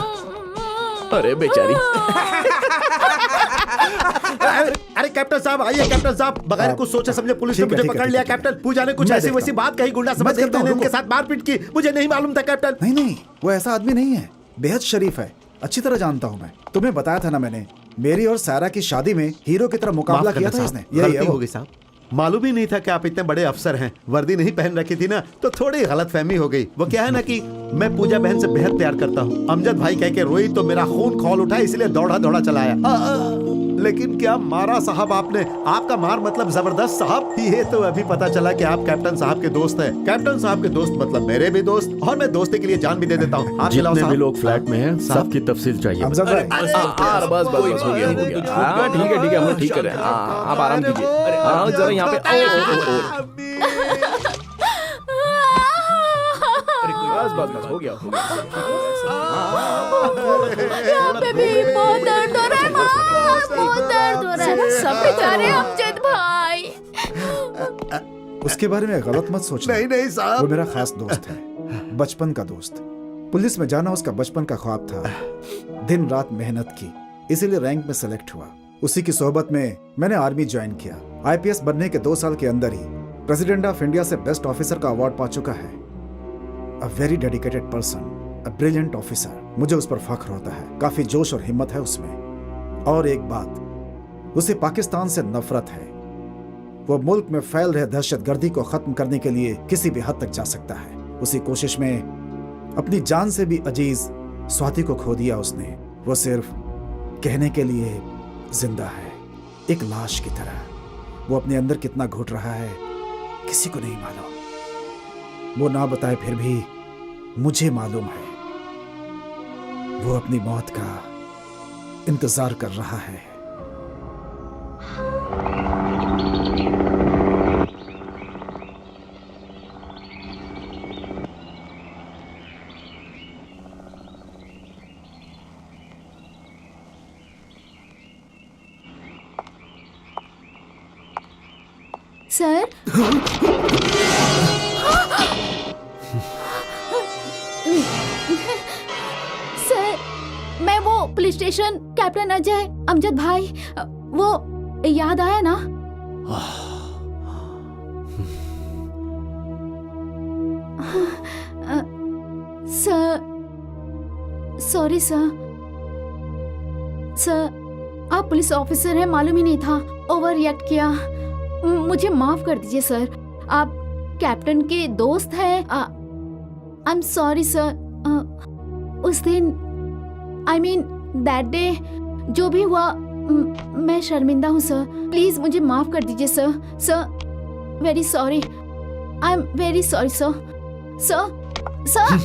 अरे बेचारी। अरे कैप्टन साहब आइए, कैप्टन साहब, बगैर कुछ सोचे समझे पुलिस ने मुझे पकड़ लिया कैप्टन। पूजा ने कुछ ऐसी वैसी बात कही, गुंडा समझ कर मैंने इनके साथ मारपीट की, मुझे नहीं मालूम था कैप्टन। नहीं नहीं, वो ऐसा आदमी नहीं है, बेहद शरीफ है, अच्छी तरह जानता हूँ मैं। तुम्हें बताया था ना मैंने, मेरी और सारा की शादी में हीरो की तरह मुकाबला किया था इसने। यही है वो। साहब मालूम ही नहीं था कि आप इतने बड़े अफसर हैं, वर्दी नहीं पहन रखी थी ना, तो थोड़ी गलतफहमी हो गई। वो क्या है ना कि मैं पूजा बहन से बेहद प्यार करता हूँ, अमजद भाई कह के रोई तो मेरा खून खौल उठा, इसलिए दौड़ा दौड़ा चलाया। लेकिन क्या मारा साहब आपने, आपका मार मतलब जबरदस्त साहब। ये तो अभी पता चला कि आप कैप्टन साहब के दोस्त हैं। कैप्टन साहब के दोस्त मतलब मेरे भी दोस्त, और मैं दोस्ती के लिए जान भी दे देता हूँ। आप जितने भी लोग फ्लैट में हैं सबकी तफसील चाहिए। अमजद भाई, बस हो गया। ठीक है हम लोग ठीक कर रहे हैं। आप आराम कीजिए, जरा यहाँ पे बस हो गया। यहाँ पे भी बहुत दर्द हो रहा है माँ, बहुत दर्द हो रहा है। सब बेचारे अमजद भाई। उसके बारे में गलत मत सोचना। नहीं साहब, वो मेरा खास दोस्त है, बचपन का दोस्त। पुलिस में जाना उसका बचपन का ख्वाब था, दिन रात मेहनत की, इसीलिए रैंक में सेलेक्ट हुआ। उसी की सोहबत में मैंने आर्मी ज्वाइन किया। आईपीएस बनने के 2 साल के अंदर ही प्रेसिडेंट ऑफ इंडिया से बेस्ट ऑफिसर का अवार्ड पा चुका है। A very dedicated person, a brilliant officer. मुझे उस पर फख्र होता है, काफी जोश और हिम्मत है उसमें। और एक बात, उसे पाकिस्तान से नफरत है। वो मुल्क में फैल रहे दहशतगर्दी को खत्म करने के लिए किसी भी हद तक जा सकता है। उसी कोशिश में अपनी जान से भी अजीज स्वाति को खो दिया उसने। वो सिर्फ कहने के लिए जिंदा है, एक लाश की तरह। वो अपने अंदर कितना घुट रहा है किसी को नहीं मालूम। वो ना बताए फिर भी मुझे मालूम है। वो अपनी मौत का इंतजार कर रहा है। सर, सर, मैं वो police station, captain Ajay, Amjad भाई, वो याद आया ना? Sir, sorry sir. सर, आप पुलिस ऑफिसर हैं, मालूम ही नहीं था, ओवर रिएक्ट किया, मुझे माफ कर दीजिए सर। आप कैप्टन के दोस्त हैं। I am sorry sir. उस दिन, आई मीन दैट डे, जो भी हुआ, मैं शर्मिंदा हूँ सर। प्लीज मुझे माफ कर दीजिए sir. Sir, very sorry, I am very sorry sir. Sir, sir,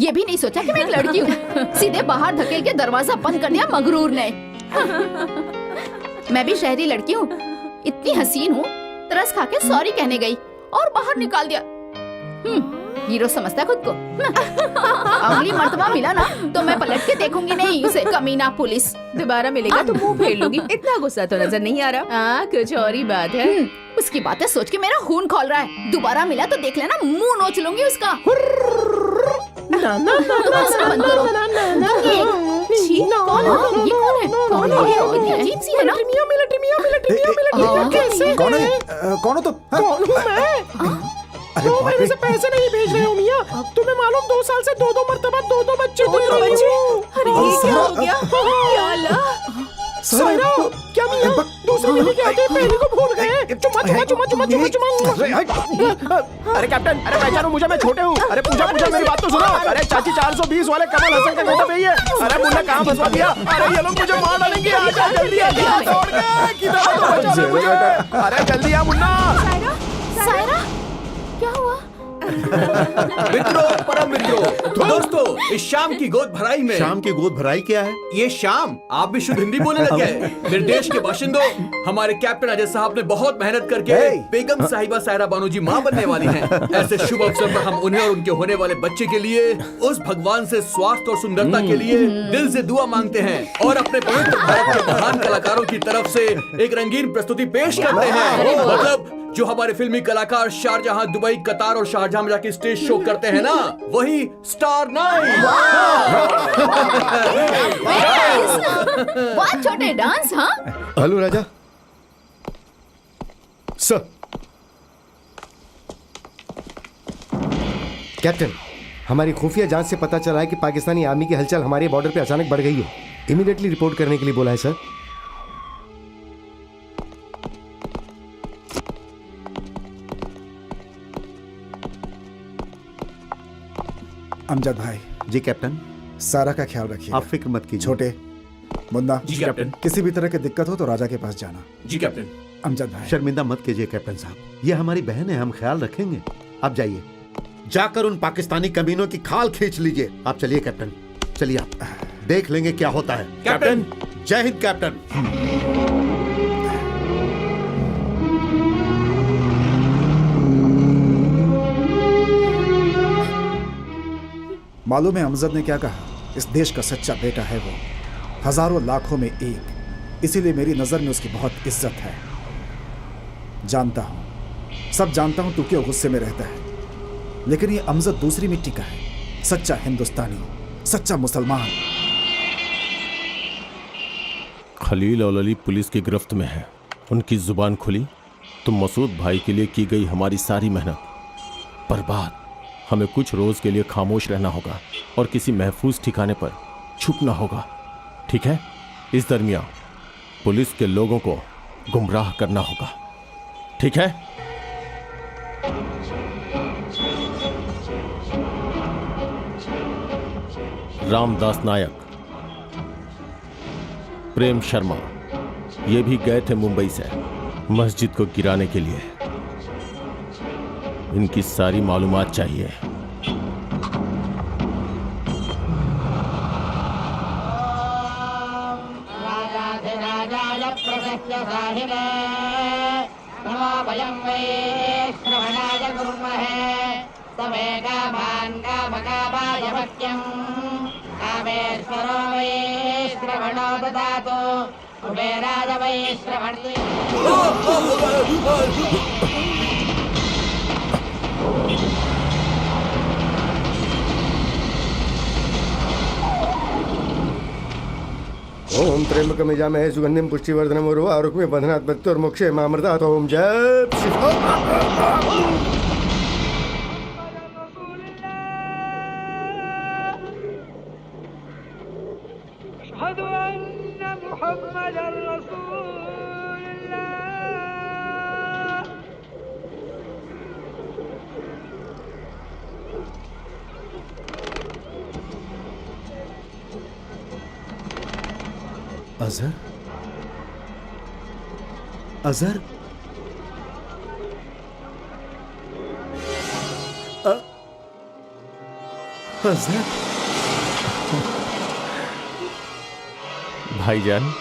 ये भी नहीं सोचा कि मैं एक लड़की हूँ। सीधे बाहर धकेल के दरवाजा बंद कर दिया मगरूर ने। मैं भी शहरी लड़की हूँ, इतनी हसीन हूँ, तरस खा के सॉरी कहने गई और बाहर निकाल दिया। हीरो समझता है खुद को। अगली मर्तबा मिला ना तो मैं पलट के देखूंगी नहीं उसे। कमीना पुलिस। दोबारा मिलेगा तो मुंह फेर लूंगी। इतना गुस्सा तो नजर नहीं आ रहा। कुछ और ही बात है। उसकी बातें सोच के मेरा खून खौल रहा है। दोबारा मिला तो देख लेना मुंह नोच लूंगी उसका। बंद करो। छी, कौन है? ये कौन है? कौन है? ये इतनी अजीब सी है ना। कौन है? कौन हो तुम? कौन हूँ मैं? अरे 2 बाप महीने रे। से पैसे नहीं भेज रहे हो मियाँ। तुम्हें मालूम 2 साल से 2 मरतबा 2 बच्चे दे रही हूँ। अरे ये क्या हो गया? या अल्लाह। सायरा, क्या मियाँ दूसरे दिन के आते पहले को भूल गए? चुम्मा चुम्मा चुम्मा चुम्मा चुम्मा चुम्मा। अरे कैप्टन, अरे पहचानो मुझे, मैं छोटे हूँ। अरे पूजा मेरी बात तो सुनो। अरे चाची 420 वाले कमल हसन का बेटा भैया। अरे मुन्ना कहाँ फंसवा दिया? अरे ये लोग मुझे मार डालेंगे। आजा जल्दी आ, दौड़ के किधर हो तुम? बचाओ मुझे। अरे जल्दी आ मुन्ना। सायरा, क्या हुआ? मित्रों, परम मित्रों, तो दोस्तों, इस शाम की गोद भराई में शाम की गोद भराई क्या है? ये शाम आप भी शुद्ध हिंदी बोलने लग गए। मेरे देश के बाशिंदों, हमारे कैप्टन अजय साहब ने बहुत मेहनत करके बेगम साहिबा सायरा बानो जी मां बनने वाली हैं। ऐसे शुभ अवसर पर हम उन्हें और उनके होने वाले बच्चे के लिए उस भगवान से स्वास्थ्य और सुंदरता के लिए दिल से दुआ मांगते हैं और अपने पवित्र भारत के महान कलाकारों की तरफ से एक रंगीन प्रस्तुति पेश करते हैं। मतलब जो हमारे फिल्मी कलाकार शारजहां, दुबई, कतार और शारजहां में जाके स्टेज शो करते हैं ना, वही स्टार 9। बहुत छोटे डांस। हाँ, हेलो राजा सर। कैप्टन, हमारी खुफिया जांच से पता चला है कि पाकिस्तानी आर्मी की हलचल हमारे बॉर्डर पे अचानक बढ़ गई है। इमीडिएटली रिपोर्ट करने के लिए बोला है सर। अमजद भाई। जी कैप्टन। सारा का ख्याल रखिए। आप फिक्र मत कीजिए। छोटे, मुन्ना, जी कैप्टन। किसी भी तरह की दिक्कत हो तो राजा के पास जाना। जी कैप्टन। अमजद भाई। शर्मिंदा मत कीजिए कैप्टन साहब, ये हमारी बहन है, हम ख्याल रखेंगे। आप जाइए, जाकर उन पाकिस्तानी कमीनों की खाल खींच लीजिए। आप चलिए कैप्टन, चलिए, आप देख लेंगे क्या होता है। कैप्टन। जय हिंद कैप्टन। मालूम है अमजद ने क्या कहा? इस देश का सच्चा बेटा है वो, हजारों लाखों में एक। इसीलिए मेरी नजर में उसकी बहुत इज्जत है। जानता हूं, सब जानता हूं तू क्यों गुस्से में रहता है, लेकिन ये अमजद दूसरी मिट्टी का है, सच्चा हिंदुस्तानी, सच्चा मुसलमान। खलील और अली पुलिस की गिरफ्त में है। उनकी जुबान खुली तो मसूद भाई के लिए की गई हमारी सारी मेहनत बर्बाद। हमें कुछ रोज के लिए खामोश रहना होगा और किसी महफूज ठिकाने पर छुपना होगा, ठीक है? इस दरमियान पुलिस के लोगों को गुमराह करना होगा, ठीक है? रामदास नायक, प्रेम शर्मा, ये भी गए थे मुंबई से मस्जिद को गिराने के लिए। इनकी सारी मालूमात चाहिए। ओम त्र्यंबकम यजामहे सुगंधिम पुष्टिवर्धनम उर्वारुकमिव बंधनात् मृत्युर्मोक्षे मामृतात्। ओम जय शिव। अजहर, अजहर, अजहर, भाईजान,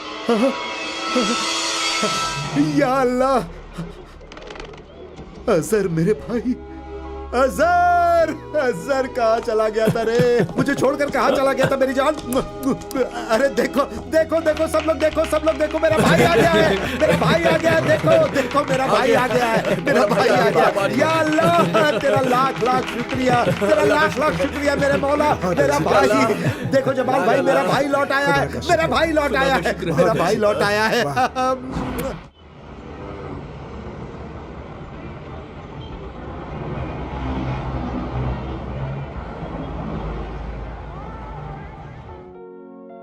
या अल्लाह, अजहर मेरे भाई, अजहर, अजहर कहाँ चला गया था रे? मुझे छोड़कर कहाँ चला गया था मेरी जान? अरे देखो देखो देखो, सब लोग देखो, सब लोग देखो, मेरा भाई आ गया है, मेरा भाई आ गया है, देखो देखो, मेरा भाई आ गया है, मेरा भाई आ गया। या अल्लाह, तेरा लाख लाख शुक्रिया, तेरा लाख लाख शुक्रिया मेरे मौला, मेरा भाई। देखो जमाल भाई, मेरा भाई लौट आया है, मेरा भाई लौट आया है, मेरा भाई लौट आया है।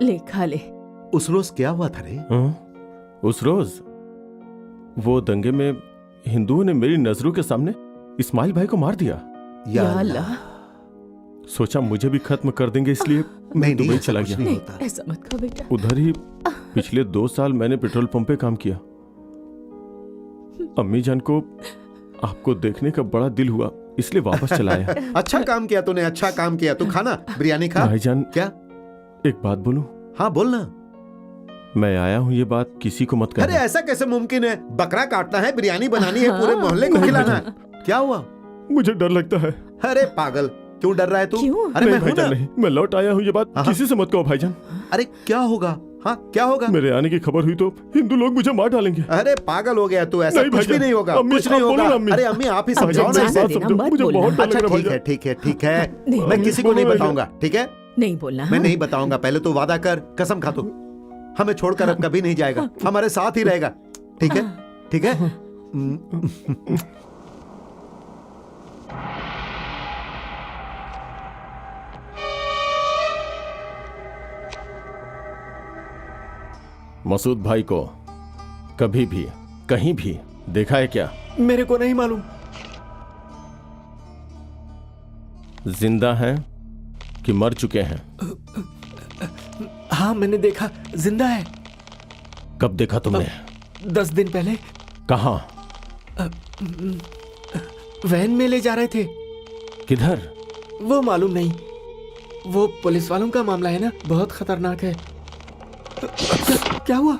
ले खा ले। उस रोज क्या हुआ था रे? उस रोज वो दंगे में हिंदुओं ने मेरी नजरों के सामने इस्माइल भाई को मार दिया। या अल्लाह, सोचा मुझे भी खत्म कर देंगे, इसलिए मैं दुबई चला गया। नहीं, ऐसा मत कहो बेटा। उधर ही पिछले 2 साल मैंने पेट्रोल पंप पे काम किया। अम्मी जान को आपको देखने का बड़ा दिल हुआ, इसलिए वापस चला आया। अच्छा काम किया तूने, अच्छा काम किया। तू खाना, बिरयानी खा। भाईजान, क्या? एक बात बोलूं? हाँ बोलना। मैं आया हूँ, ये बात किसी को मत अरे कहना। ऐसा कैसे मुमकिन है? बकरा काटना है, बिरयानी बनानी है, पूरे मोहल्ले को खिलाना है। क्या हुआ? मुझे डर लगता है। अरे पागल, क्यों डर रहा है तू? क्यों? अरे नहीं मैं हूं भाईजान, ना। नहीं, मैं लौट आया हूँ, ये बात किसी से मत कहो भाईजान। अरे क्या होगा? हाँ क्या होगा? मेरे आने की खबर हुई तो हिंदू लोग मुझे मार डालेंगे। अरे पागल हो गया तू, ऐसा नहीं कुछ भी भाईजान, नहीं होगा, अम्मी, कुछ नहीं आप बोलो होगा। ना अम्मी। अरे अम्मी आप ही समझाओ ना जाने इसे। देना, मत मुझे बोलना। बहुत डर अच्छा लग रहा है ठीक है, भाईजान। ठीक है, ठीक है, नहीं, मैं किसी को नहीं बताऊंगा, ठीक है? नहीं बोलना। मैं हाँ? नहीं बताऊंगा, पहले तो वादा कर, कसम खा तू, हमें छोड़कर अब कभी नहीं जाएगा, हमारे साथ ही रहेगा, ठीक है? ठीक है? मसूद भाई को कभी भी कहीं भी देखा है क्या? मेरे को नहीं मालूम। जिंदा हैं कि मर चुके हैं? हाँ मैंने देखा, जिंदा है। कब देखा तुमने? 10 दिन पहले। कहाँ? वैन में ले जा रहे थे। किधर? वो मालूम नहीं, वो पुलिस वालों का मामला है ना, बहुत खतरनाक है। क्या हुआ?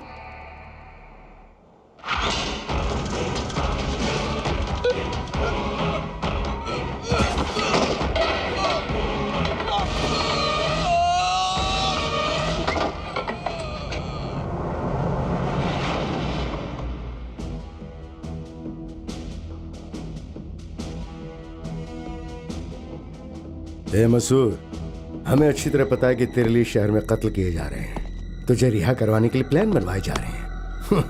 ए मसूद, हमें अच्छी तरह पता है कि तेरे लिए शहर में कत्ल किए जा रहे हैं, तुझे रिहा करवाने के लिए प्लान बनवाए जा रहे हैं।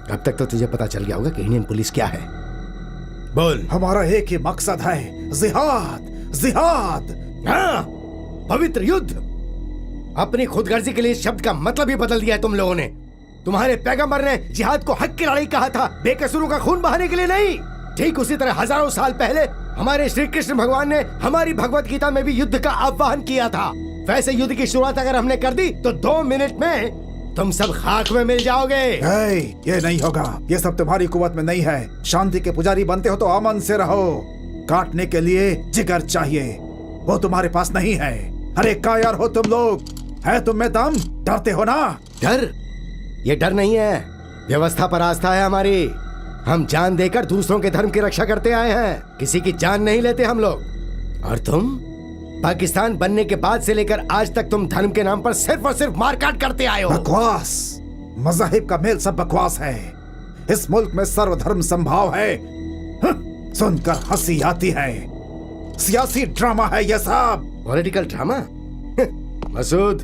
अब तक तो तुझे पता चल गया होगा कि इंडियन पुलिस क्या है। बोल। हमारा एक ही मकसद है, जिहाद, जिहाद। हाँ, पवित्र युद्ध। अपनी खुदगर्जी के लिए इस शब्द का मतलब ही बदल दिया है तुम लोगों ने। तुम्हारे पैगंबर ने जिहाद को हक की लड़ाई कहा था, बेकसूरों का खून बहाने के लिए नहीं। ठीक उसी तरह हजारों साल पहले हमारे श्री कृष्ण भगवान ने हमारी भगवत गीता में भी युद्ध का आह्वान किया था। वैसे युद्ध की शुरुआत अगर हमने कर दी तो 2 मिनट में तुम सब खाक में मिल जाओगे। ये नहीं होगा, ये सब तुम्हारी कुवत में नहीं है। शांति के पुजारी बनते हो तो अमन से रहो। काटने के लिए जिगर चाहिए, वो तुम्हारे पास नहीं है। अरे कायर हो तुम लोग, है तुम में दम? डरते हो ना? डर? ये डर नहीं है, व्यवस्था पर आस्था है हमारी। हम जान देकर दूसरों के धर्म की रक्षा करते आए हैं, किसी की जान नहीं लेते हम लोग। और तुम पाकिस्तान बनने के बाद से लेकर आज तक तुम धर्म के नाम पर सिर्फ और सिर्फ मारकाट करते आए हो। बकवास, मज़ाहिब का मेल सब बकवास है। इस मुल्क में सर्वधर्म संभाव है। सुनकर हंसी आती है। सियासी ड्रामा है ये सब। Political drama? मसूद,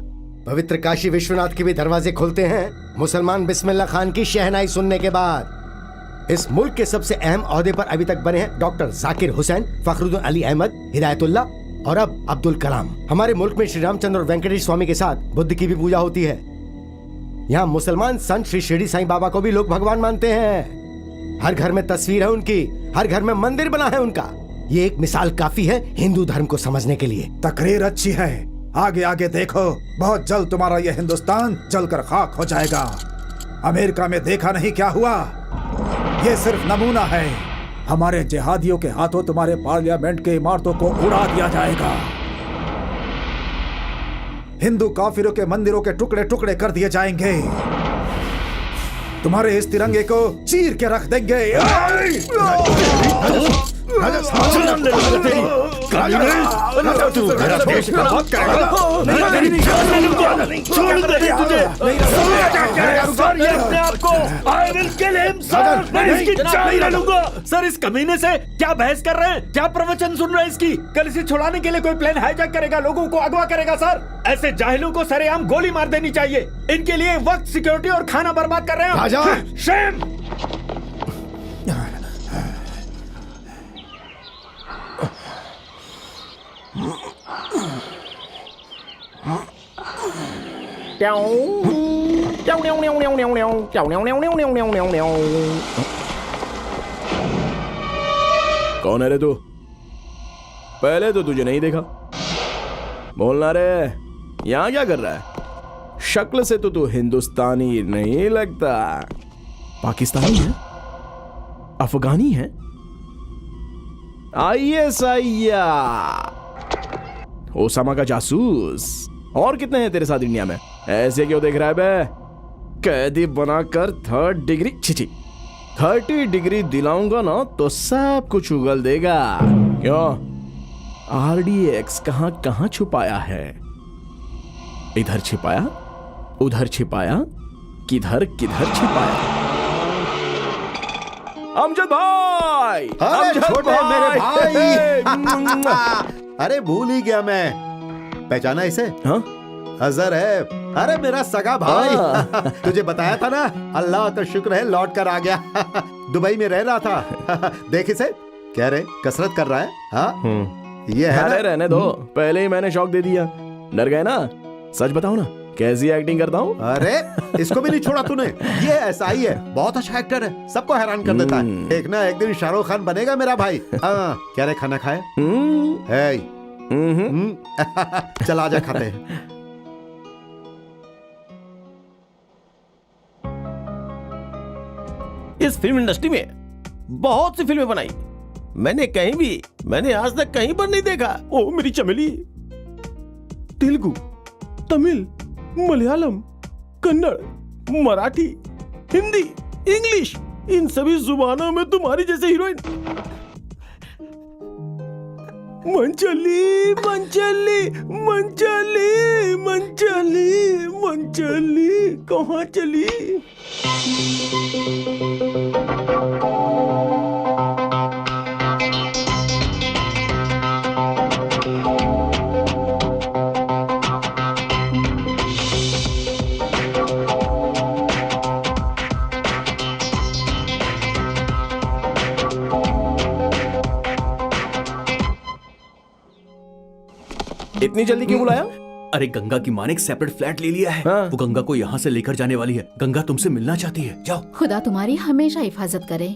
पवित्र काशी विश्वनाथ के भी दरवाजे खुलते हैं मुसलमान बिस्मिल्लाह खान की शहनाई सुनने के बाद। इस मुल्क के सबसे अहम ओहदे पर अभी तक बने हैं डॉक्टर जाकिर हुसैन, फखरुद्दीन अली अहमद, हिदायतुल्लाह और अब अब्दुल कलाम। हमारे मुल्क में श्री रामचंद्र और वेंकटेश स्वामी के साथ बुद्ध की भी पूजा होती है। यहाँ मुसलमान संत श्री शिरडी साईं बाबा को भी लोग भगवान मानते हैं। हर घर में तस्वीर है उनकी, हर घर में मंदिर बना है उनका। ये एक मिसाल काफी है हिंदू धर्म को समझने के लिए। तकरीर अच्छी है, आगे आगे देखो, बहुत जल्द तुम्हारा यह हिंदुस्तान जलकर खाक हो जाएगा। अमेरिका में देखा नहीं क्या हुआ? ये सिर्फ नमूना है। हमारे जिहादियों के हाथों तुम्हारे पार्लियामेंट के इमारतों को उड़ा दिया जाएगा। हिंदू काफिरों के मंदिरों के टुकड़े टुकड़े कर दिए जाएंगे। तुम्हारे इस तिरंगे को चीर के रख देंगे। सर, इस कमीने से क्या बहस कर रहे हैं? क्या प्रवचन सुन रहे हैं इसकी? कल इसे छुड़ाने के लिए कोई प्लान हाईजैक करेगा, लोगों को अगवा करेगा। सर, ऐसे जाहिलों को सरेआम गोली मार देनी चाहिए। इनके लिए वक्त, सिक्योरिटी और खाना बर्बाद कर रहे हैं। शेम! कौन है रे तू? पहले तो तुझे नहीं देखा। बोलना रे, यहाँ क्या कर रहा है? शक्ल से तो तू हिंदुस्तानी नहीं लगता। पाकिस्तानी है? अफगानी है? ISI, ओसामा का जासूस। और कितने हैं तेरे साथ इंडिया में? ऐसे क्यों देख रहा है बे? कैदी बनाकर 3rd डिग्री, छिची 30 डिग्री दिलाऊंगा ना तो सब कुछ उगल देगा। क्यों? RDX कहां कहां छुपाया है? इधर छिपाया, उधर छिपाया, किधर किधर छिपाया? अमजद भाई, अरे छोटे मेरे भाई। अरे भूल ही गया मैं। पहचाना इसे? हाँ? अजहर है। अरे मेरा सगा भाई। तुझे बताया था ना, अल्लाह का शुक्र है लौट कर आ गया। दुबई में रह रहा था। देख इसे, कह रहे कसरत कर रहा है। हाँ? ये है ना? रहने दो, पहले ही मैंने शौक दे दिया। डर गए ना? सच बताओ ना, कैसी एक्टिंग करता हूँ? अरे इसको भी नहीं छोड़ा तूने। ये ऐसा ही है, बहुत अच्छा एक्टर है, सबको हैरान कर देता है। देखना एक दिन शाहरुख खान बनेगा मेरा भाई। हाँ, क्या रे खाना खाए? चल आजा खाते हैं। इस फिल्म इंडस्ट्री में बहुत सी फिल्में बनाई, मैंने आज तक कहीं पर नहीं देखा। ओ मेरी चमेली, तेलुगु, तमिल, मलयालम, कन्नड़, मराठी, हिंदी, इंग्लिश, इन सभी जुबानों में तुम्हारी जैसे हीरोइन। मंचली मंचली मंचली मंचली मंचली कहाँ चली? इतनी जल्दी क्यों बुलाया? अरे गंगा की माँ ने एक सेपरेट फ्लैट ले लिया है। हाँ। वो गंगा को यहाँ से लेकर जाने वाली है। गंगा तुमसे मिलना चाहती है, जाओ। खुदा तुम्हारी हमेशा हिफाजत करे।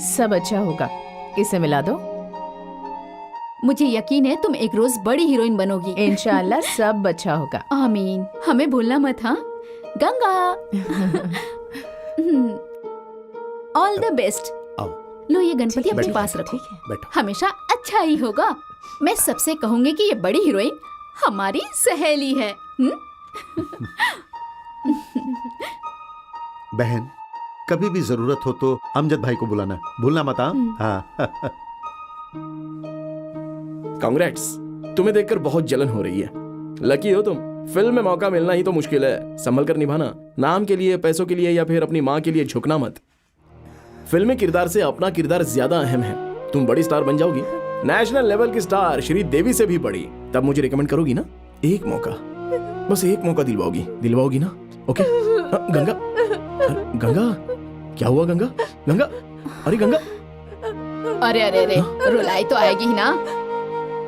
सब अच्छा होगा, इसे मिला दो। मुझे यकीन है तुम एक रोज बड़ी हीरोइन बनोगी। इंशाल्लाह सब अच्छा होगा। आमीन। हमें भूलना मत। हाँ गंगा, ऑल द बेस्ट। लो ये गणपति अपने पास रखो, हमेशा अच्छा ही होगा। मैं सबसे कहूंगी कि ये बड़ी हीरोइन हमारी सहेली है। बहन, कभी भी जरूरत हो तो अमजद भाई को बुलाना, भूलना मत। हाँ। कांग्रेट्स, तुम्हें देखकर बहुत जलन हो रही है। लकी हो तुम। फिल्म में मौका मिलना ही तो मुश्किल है, संभल कर निभाना। नाम के लिए, पैसों के लिए या फिर अपनी माँ के लिए झुकना मत। फिल्मी किरदार से अपना किरदार ज्यादा अहम है। तुम बड़ी स्टार बन जाओगी, नेशनल लेवल की स्टार, श्री देवी से भी बड़ी। तब मुझे रिकमेंड करोगी ना? एक मौका, बस एक मौका दिलवाओगी ना? ओके? गंगा, गंगा क्या हुआ? गंगा, गंगा, अरे गंगा। अरे अरे अरे, रुलाई तो आएगी ही ना।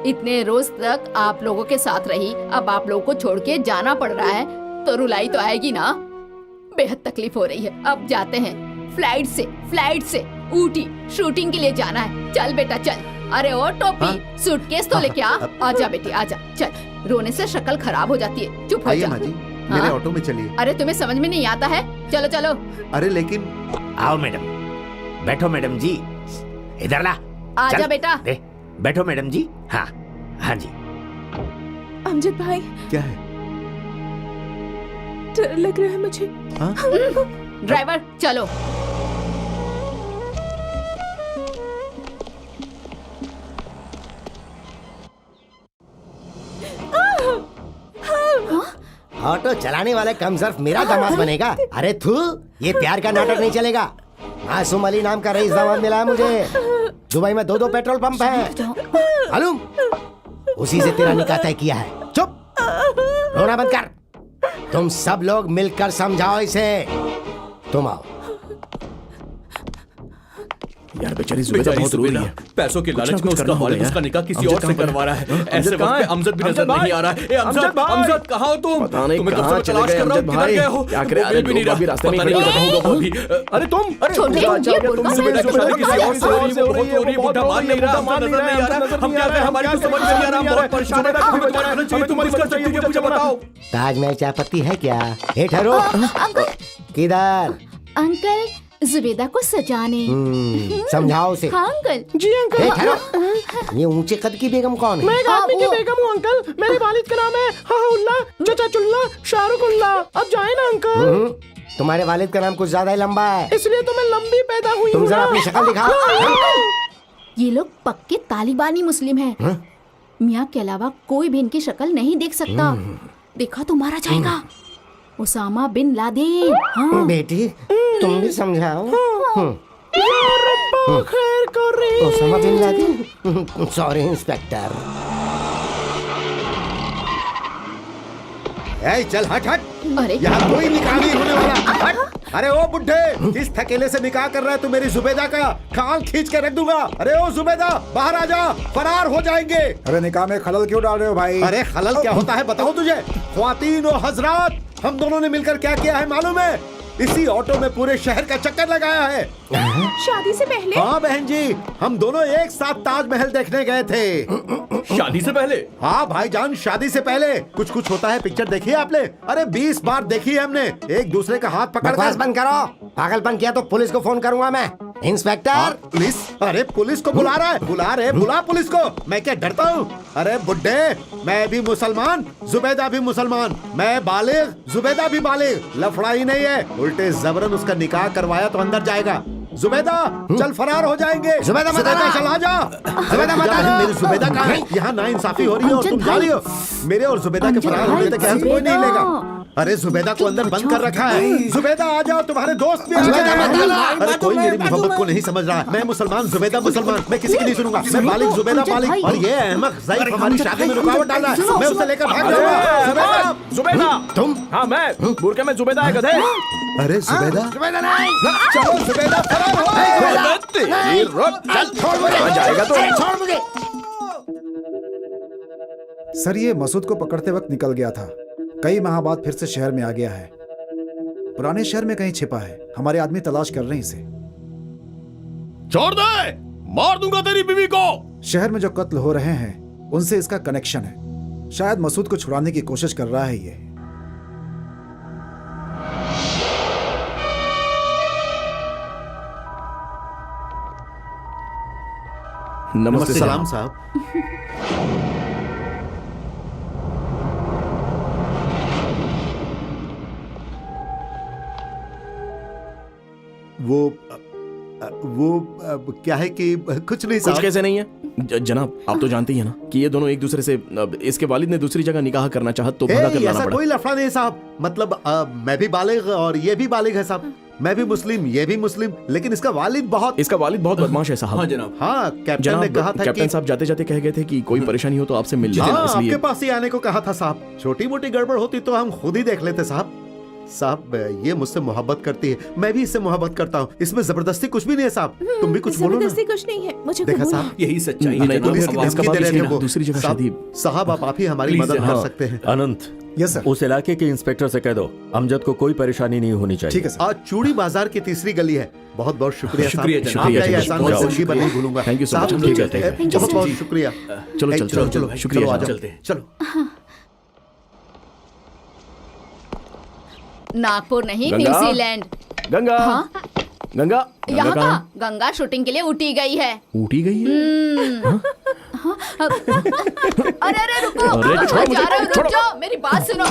इतने रोज तक आप लोगों के साथ रही, अब आप लोगों को छोड़ के जाना पड़ रहा है तो रुलाई तो आएगी ना। बेहद तकलीफ हो रही है। अब जाते हैं। फ्लाइट से ऊटी शूटिंग के लिए जाना है। चल बेटा चल। अरे ओ टोपी, सूटकेस तो लेके आ। आजा बेटी आजा, चल। रोने से शक्ल खराब हो जाती है। चुप हो जा। मेरे ऑटो में चलिए। अरे तुम्हें समझ में नहीं आता है? चलो चलो। अरे लेकिन आओ मैडम, बैठो मैडम जी, इधर ला। आजा बेटा। बैठो मैडम जी। हाँ हाँ जी। अमजद भाई, क्या है? डर लग रहा है मुझे। ड्राइवर चलो। ऑटो चलाने वाले कम सर्फ मेरा दामाद बनेगा? अरे थू, ये प्यार का नाटक नहीं चलेगा। मासूम अली नाम का रईस दामाद मिला है मुझे। दुबई में 2 पेट्रोल पंप हैं। मालूम? उसी से तेरा निकाह तय किया है। चुप, रोना बंद कर। तुम सब लोग मिलकर समझाओ इसे। तुम आओ। यार बेचारी जुबैदा बहुत रो रही है। पैसों के लालच में उसका वालिद उसका निकाह किसी और से करवा रहा है। ऐसे वक्त पे अमजद भी नजर नहीं आ रहा है। ए अमजद, अमजद कहाँ हो तुम? पता नहीं तुम्हें कहाँ कब से चले तलाश गए कर रहा हूँ, अमजद किधर भाई। गए हो? क्या करे? वो मिल भी नहीं अभी रहा। रास्ते में पता नहीं खड़े कहाँ होगा वो अभी। अरे तुम, अरे छोड़ दे, जा, ये तुम बुढ़का जुबैदा सा- जुबैदा किसी और से बहुत रो रही है, बुढ़ा मान नहीं रहा, मान नजर नहीं आ रहा। हम क्या करें? हमारी तो समझ में नहीं आ रहा। हम बहुत परेशान हैं। हमें तुम्हारा चाहिए, तुम कुछ कर सकती हो, मुझे बताओ। ताजमहल चाय पत्ती है क्या? हे ठहरो। किधर? अंकल, जुबैदा को सजाने। समझाओ उसे। हाँ अंकल। जी अंकल। हे ठहरो। ये ऊंचे कद की बेगम कौन है? मैं एक आदमी की बेगम हूँ अंकल। मेरे वालिद का नाम है हाउल्ला चचाचुल्ला शाहरुखुल्ला। अब जाए ना अंकल। तुम्हारे वालिद का नाम कुछ ज्यादा ही लंबा है, इसलिए तो मैं लंबी पैदा हुई तुम हूँ जरा ना। अपनी शक्ल दिखाओ। ये लोग पक्के तालिबानी मुस्लिम हैं। मियाँ के अलावा कोई भी इनकी शक्ल नहीं देख सकता। देखा तो मारा जाएगा। Usama bin Laden. हाँ। बेटी तुम भी समझाओ। खैर करे। Osama bin Laden. Sorry inspector. ए, चल हट हट। अरे यहाँ कोई निकाह नहीं होने वाला। हट। अरे ओ बुड्ढे, इस थकेले से निकाह कर रहा है तू मेरी जुबैदा का? खाल खींच के रख दूंगा। अरे ओ जुबैदा, बाहर आ जा, फरार हो जाएंगे। अरे निकाह में खलल क्यों डाल रहे हो भाई? अरे खलल क्या होता है बताओ तुझे? ख्वातीन और हजरात, हम दोनों ने मिलकर क्या किया है मालूम है? इसी ऑटो में पूरे शहर का चक्कर लगाया है। शादी से पहले? हाँ बहन जी, हम दोनों एक साथ ताजमहल देखने गए थे। शादी से पहले? हाँ भाईजान, शादी से पहले। कुछ कुछ होता है पिक्चर देखी है आपने? अरे 20 बार देखी है हमने, एक दूसरे का हाथ पकड़ बकवास कर। बंद करो। पागलपन किया तो पुलिस को फोन करूंगा मैं। इंस्पेक्टर। पुलिस? अरे पुलिस को बुला रहा है? बुला पुलिस को। मैं क्या डरता हूँ? अरे बुड्ढे, मैं भी मुसलमान, जुबैदा भी मुसलमान, मैं बालिग, जुबैदा भी बालिग। लफड़ा ही नहीं है, उल्टे जबरन उसका निकाह करवाया तो अंदर जाएगा। जुबैदा चल, फरार हो जाएंगे। जुबैदा मत आना। चल आ जा। जुबैदा मत आना। मेरी जुबैदा कहाँ है? यहाँ नाइंसाफी हो रही है और तुम जा रही हो। मेरे और जुबैदा के फरार होने तक यहाँ कोई नहीं लेगा। अरे जुबैदा को अंदर बंद कर रखा है। जुबैदा आ जाओ, तुम्हारे दोस्त भी आ गए। अरे कोई मेरी मोहब्बत को नहीं समझ रहा। मैं मुसलमान, जुबैदा मुसलमान, मैं किसी की नहीं सुनूंगा। मैं बालिग, जुबैदा बालिग, और ये अहमक ज़ईफ हमारी शादी में रुकावट डाल रहा है। मैं उसे लेकर भाग जाऊंगा। जुबैदा, जुबैदा तुम? हाँ मैं। बुरके में जुबैदा है गधे। अरे जुबैदा, जुबैदा नहीं। चलो जुबैदा, फरार हो। चल छोड़ मुझे। जाएगा तो। छोड़ मुझे। सर, ये मसूद को पकड़ते वक्त निकल गया था। कई माह बाद फिर से शहर में आ गया है। पुराने शहर में कहीं छिपा है। हमारे आदमी तलाश कर रहे हैं इसे। छोड़ दे, मार दूंगा तेरी बीवी को। शहर में जो कत्ल हो रहे हैं उनसे इसका कनेक्शन है। शायद मसूद को छुड़ाने की कोशिश कर रहा है ये। नमस्ते सलाम जनाब। साहब। वो क्या है कि कुछ नहीं कुछ साहब। कैसे नहीं है जनाब, आप तो जानते ही हैं ना कि ये दोनों एक दूसरे से इसके वालिद ने दूसरी जगह निकाह करना चाहा तो भगा कर लाना ऐसा पड़ा। कोई लफड़ा नहीं है साहब। मतलब मैं भी बालिग और ये भी बालिग है साहब। मैं भी मुस्लिम, ये भी मुस्लिम, लेकिन इसका वालिद बहुत बदमाश है साहब। हाँ जनाब। हाँ, कैप्टन ने कहा था कैप्टन कि साहब जाते जाते कह गए थे कि कोई परेशानी हो तो आपसे मिल लेना, हाँ, इसलिए आपके पास ही आने को कहा था साहब। छोटी मोटी गड़बड़ होती तो हम खुद ही देख लेते साहब। साहब ये मुझसे मोहब्बत करती है, मैं भी इससे मोहब्बत करता हूँ। इसमें जबरदस्ती कुछ भी नहीं है साहब। तुम भी कुछ बोलो ना। जबरदस्ती कुछ नहीं है, मुझे देखा कबूल है। साहब, यही सच्चाई है नहीं, जनाब। पुलिस की अब इसका धमकी बाप दे रहे थे इसकी वो। दूसरी जगह शादी। साहब आप ही हमारी Please, मदद कर हाँ। सकते हैं। अनंत, यस सर। उस इलाके के इंस्पेक्टर से कह दो अमजद को कोई परेशानी नहीं होनी चाहिए। ठीक है सर। आज चूड़ी बाजार की तीसरी गली है। बहुत बहुत शुक्रिया साहब। शुक्रिया जनाब। आपका ये शुक्रिया, एहसान शुक्रिया, मैं जिंदगी भर नहीं भूलूंगा। Thank you so साहब, much। हम लोग ठीक है, चलते हैं। thank you so बहुत बहुत much। शुक्रिया। चलो, ए, चलो, चलो चलो, चलो शुक्रिया चलो, आ जनाब। जाओ। चलते हैं। चलो। नागपुर नहीं, गंगा? न्यूजीलैंड। गंगा। हाँ? गंगा। यहाँ गंगा का गंगा शूटिंग के लिए उठी गई है। उठी गई है। अरे अरे रुको, अरे छोड़ो मुझे, जा रहे हो, रुक छोड़ो। जाओ, मेरी बात सुनो।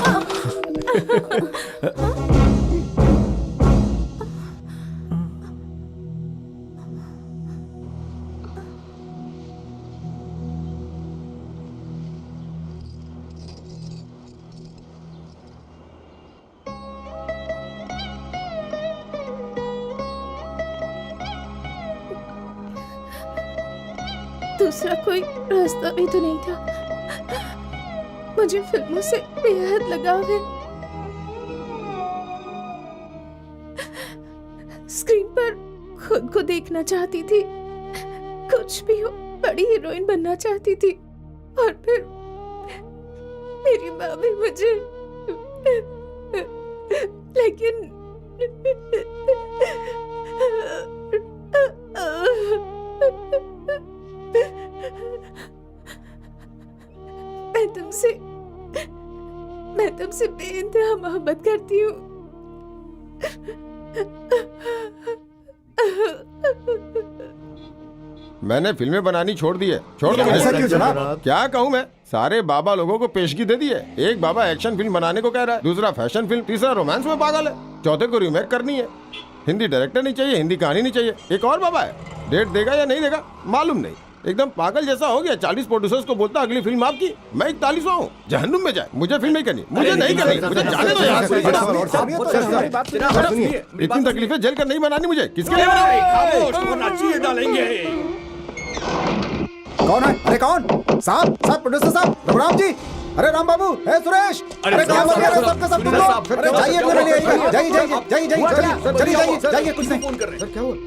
दूसरा कोई रास्ता भी तो नहीं था। मुझे फिल्मों से बेहद लगाव है। स्क्रीन पर खुद को देखना चाहती थी, कुछ भी हो बड़ी हीरोइन बनना चाहती थी। और फिर मेरी माँ भी मुझे, लेकिन मैं तुमसे बेइंतहा मोहब्बत करती हूँ। मैंने फिल्में बनानी छोड़ दी है। छोड़ दो। ऐसा क्यों जनाब? क्या कहूँ मैं, सारे बाबा लोगों को पेशगी दे दी है। एक बाबा एक्शन फिल्म बनाने को कह रहा है, दूसरा फैशन फिल्म, तीसरा रोमांस में पागल है, चौथे को रीमेक करनी है। हिंदी डायरेक्टर नहीं चाहिए, हिंदी कहानी नहीं चाहिए। एक और बाबा है, डेट देगा या नहीं देगा मालूम नहीं, एकदम पागल जैसा हो गया। 40 प्रोड्यूसर्स को बोलता अगली फिल्म आपकी, मैं 41वां हूँ, जहन्नुम में जाए। मुझे फिल्म नहीं करनी, मुझे नहीं करनी, मुझे जाने दो यहाँ से। इतनी तकलीफें झेल कर नहीं बनानी मुझे। किसके लिए डालेंगे? कौन है? अरे कौन? साहब, प्रोड्यूसर साहब, रघुराम जी, अरे राम बाबू, है सुरेश, अरे क्या हो गया सबका सब तुम लोग? अरे जाइए मेरे लिए, जाइए कुछ नहीं।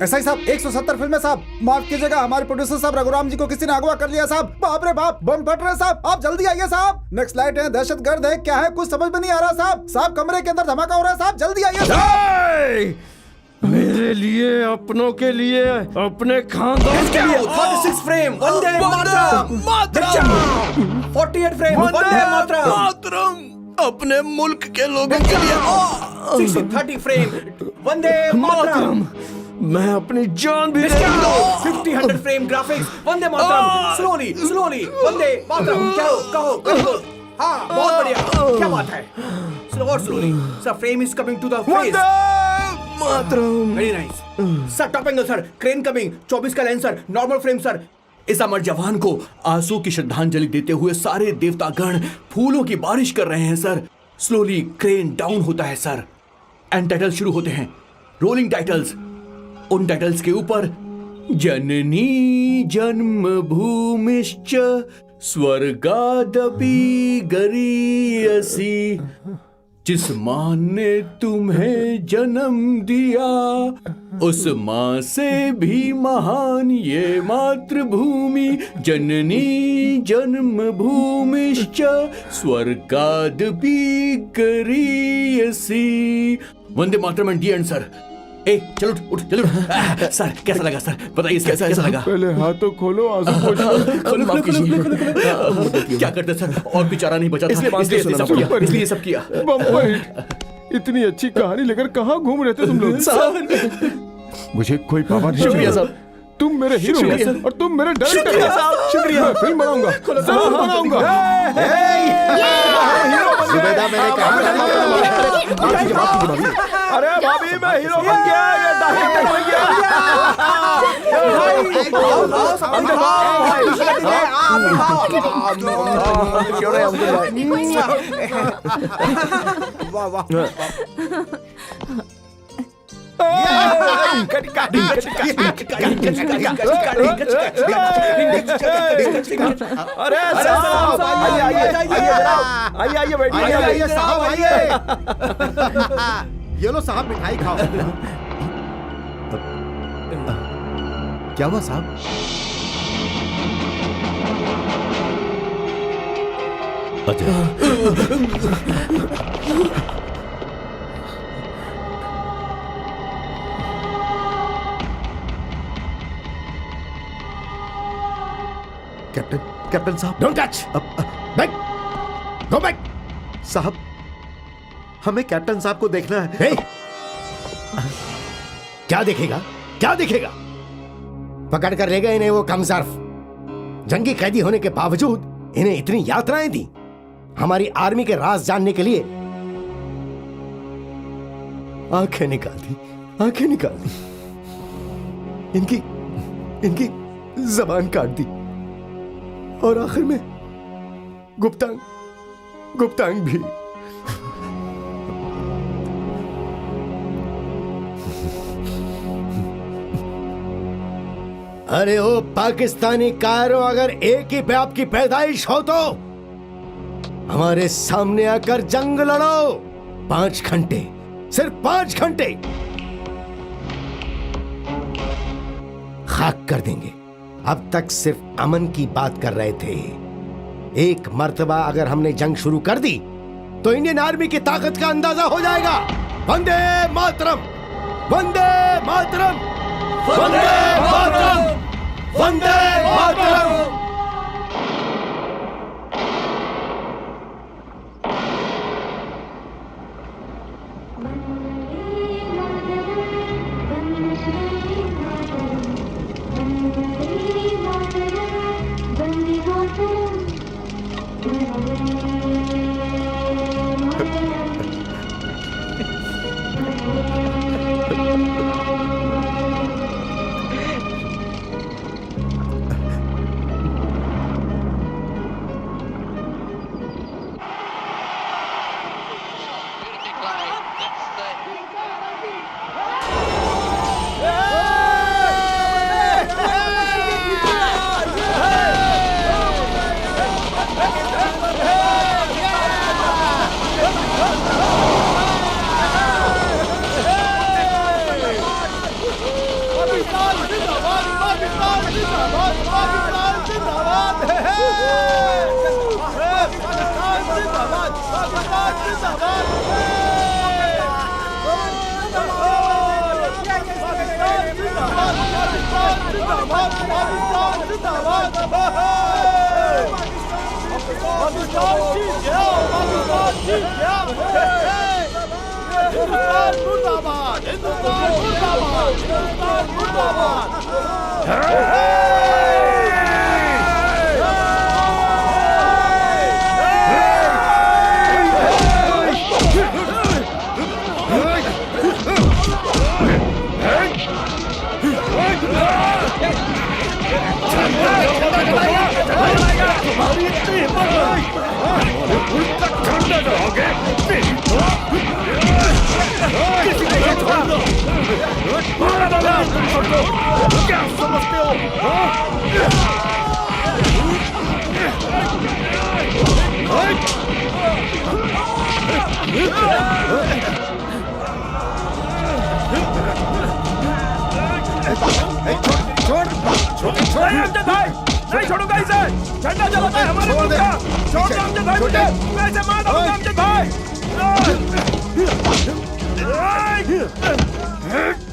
एसआई साहब, 170 फिल्में साहब, माफ कीजिएगा, हमारे प्रोड्यूसर साहब रघुराम जी को किसी ने अगवा कर लिया साहब। बाप रे बाप, बम फट रहे साहब, आप जल्दी आइए साहब। नेक्स्ट लाइट है, दहशतगर्द है, क्या है कुछ समझ में नहीं आ रहा साहब। साहब कमरे के अंदर धमाका हो रहा है साहब, जल्दी आइए साहब। मेरे लिए, अपनों के लिए, अपने खानदान के लिए। 46 फ्रेम, वंदे मातरम, 48 फ्रेम, वंदे मातरम, अपने मुल्क के लोगों के लिए। 30 फ्रेम, वंदे मातरम, मैं अपनी जान भी 50 फ्रेम ग्राफिक्स, वंदे मातरम। स्लोली स्लोली, वंदे मातरम। कहो। हाँ, बहुत बढ़िया, क्या बात है। और slowly, sir frame is coming to the face. मातरम। Very nice sir, top angle sir, crane coming, 24 का lens sir, normal frame sir. इस अमर जवान को आंसू की श्रद्धांजलि देते हुए सारे देवतागण फूलों की बारिश कर रहे हैं सर। स्लोली क्रेन डाउन होता है सर, एंड टाइटल्स शुरू होते हैं, रोलिंग टाइटल्स। उन टाइटल्स के ऊपर जननी जन्मभूमिश्च स्वर्गादपि गरीयसी, जिस माँ ने तुम्हें जन्म दिया उस माँ से भी महान ये मातृभूमि। जननी जन्मभूमिश्च स्वर्गादपि गरीयसी। Vande Mataram and D and sir. चलो उठ चलो। सर कैसा लगा सर, बताइए सर कैसा लगा? पहले हाथ तो खोलो, आंसू पोंछो। माफ कीजिए। क्या करते सर, और भी चारा नहीं बचा था, इसलिए सब किया। इतनी अच्छी कहानी लेकर कहाँ घूम रहे थे तुम लोग? मुझे कोई पावा नहीं। शुक्रिया साहब, तुम मेरे हीरो हो और तुम मेरे डायरेक्टर हो साहब। शुक्रिया, मैं फिल्म बनाऊंगा, जरूर बनाऊंगा। जुबैदा मैंने कहा। अरे भाभी, मैं हीरो बन गया, ये डायरेक्टर बन अरे साहब, आइए बैठिए साहब, आइए। ये लो साहब, मिठाई खाओ। क्या हुआ साहब? कैप्टन साहब, don't touch. Back, go back. साहब, हमें कैप्टन साहब को देखना है। क्या देखेगा, क्या देखेगा? पकड़ कर ले गए नहीं वो कमसर्फ। जंगी कैदी होने के बावजूद इन्हें इतनी यात्राएं दी हमारी आर्मी के राज जानने के लिए। आंखें निकाल दी, आंखें निकाल दी, इनकी जबान काट दी और आखिर में गुप्तांग भी। अरे ओ पाकिस्तानी कायरों, अगर एक ही पे आपकी पैदाइश हो तो हमारे सामने आकर जंग लड़ो। 5 घंटे, सिर्फ 5 घंटे खाक कर देंगे। अब तक सिर्फ अमन की बात कर रहे थे। एक मर्तबा अगर हमने जंग शुरू कर दी तो इंडियन आर्मी की ताकत का अंदाजा हो जाएगा। वंदे मातरम, वंदे मातरम, वंदे मातरम, वंदे मातरम। नहीं छोड़ूंगा इसे। झंडा जलाता है हमारे मुल्क का। छोड़ दो अमजद भाई मुझे, मैं इसे मार दूंगा अमजद भाई।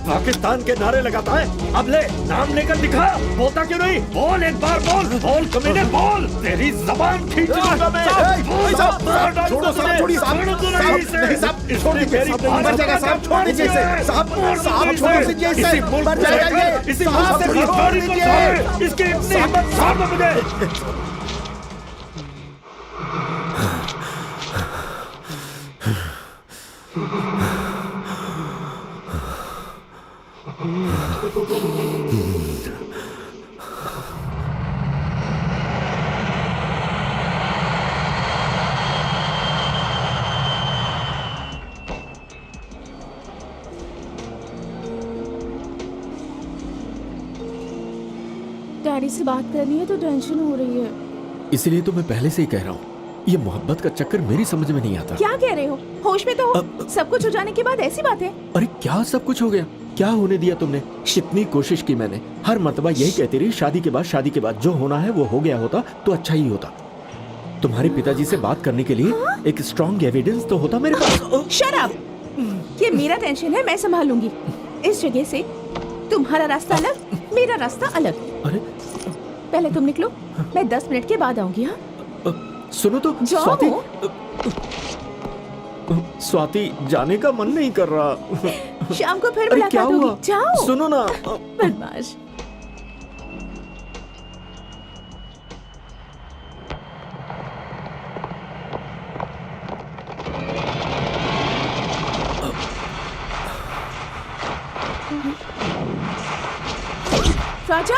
पाकिस्तान के नारे लगाता है, अब ले नाम लेकर दिखा। बोलता क्यों नहीं? बोल एक बार, बोल कमीने, बोल। तेरी जबान खींच लूंगा मैं। छोड़ो साहब, छोड़िए साहब, छोड़ दीजिए साहब, मर जाएगा साहब, छोड़ दीजिए इसे साहब, छोड़ दीजिए इसे, मर जाएगा ये। इसी बात से छोड़ दीजिए, इसकी इतनी हिम्मत छोड़ दो मुझे। डैडी से बात करनी है तो टेंशन हो रही है। इसलिए तो मैं पहले से ही कह रहा हूँ, ये मोहब्बत का चक्कर मेरी समझ में नहीं आता। क्या कह रहे हो? होश में तो हो। सब कुछ हो जाने के बाद ऐसी बात है? अरे क्या सब कुछ हो गया? क्या होने दिया तुमने? कितनी कोशिश की मैंने, हर मर्तबा यही कहती रही, शादी के बाद जो होना है वो हो गया होता तो अच्छा ही होता। तुम्हारे पिताजी से बात करने के लिए एक स्ट्रॉन्ग एविडेंस तो होता मेरे पास। Shut up! ये मेरा टेंशन है, मैं संभालूंगी। इस जगह से तुम्हारा रास्ता अलग, मेरा रास्ता अलग। अरे पहले तुम निकलो, मैं 10 मिनट के बाद आऊंगी। हाँ सुनो तो स्वाति, स्वाति जाने का मन नहीं कर रहा। शाम को फिर मुलाकात होगी। जाओ। सुनो ना बदमाश। राजा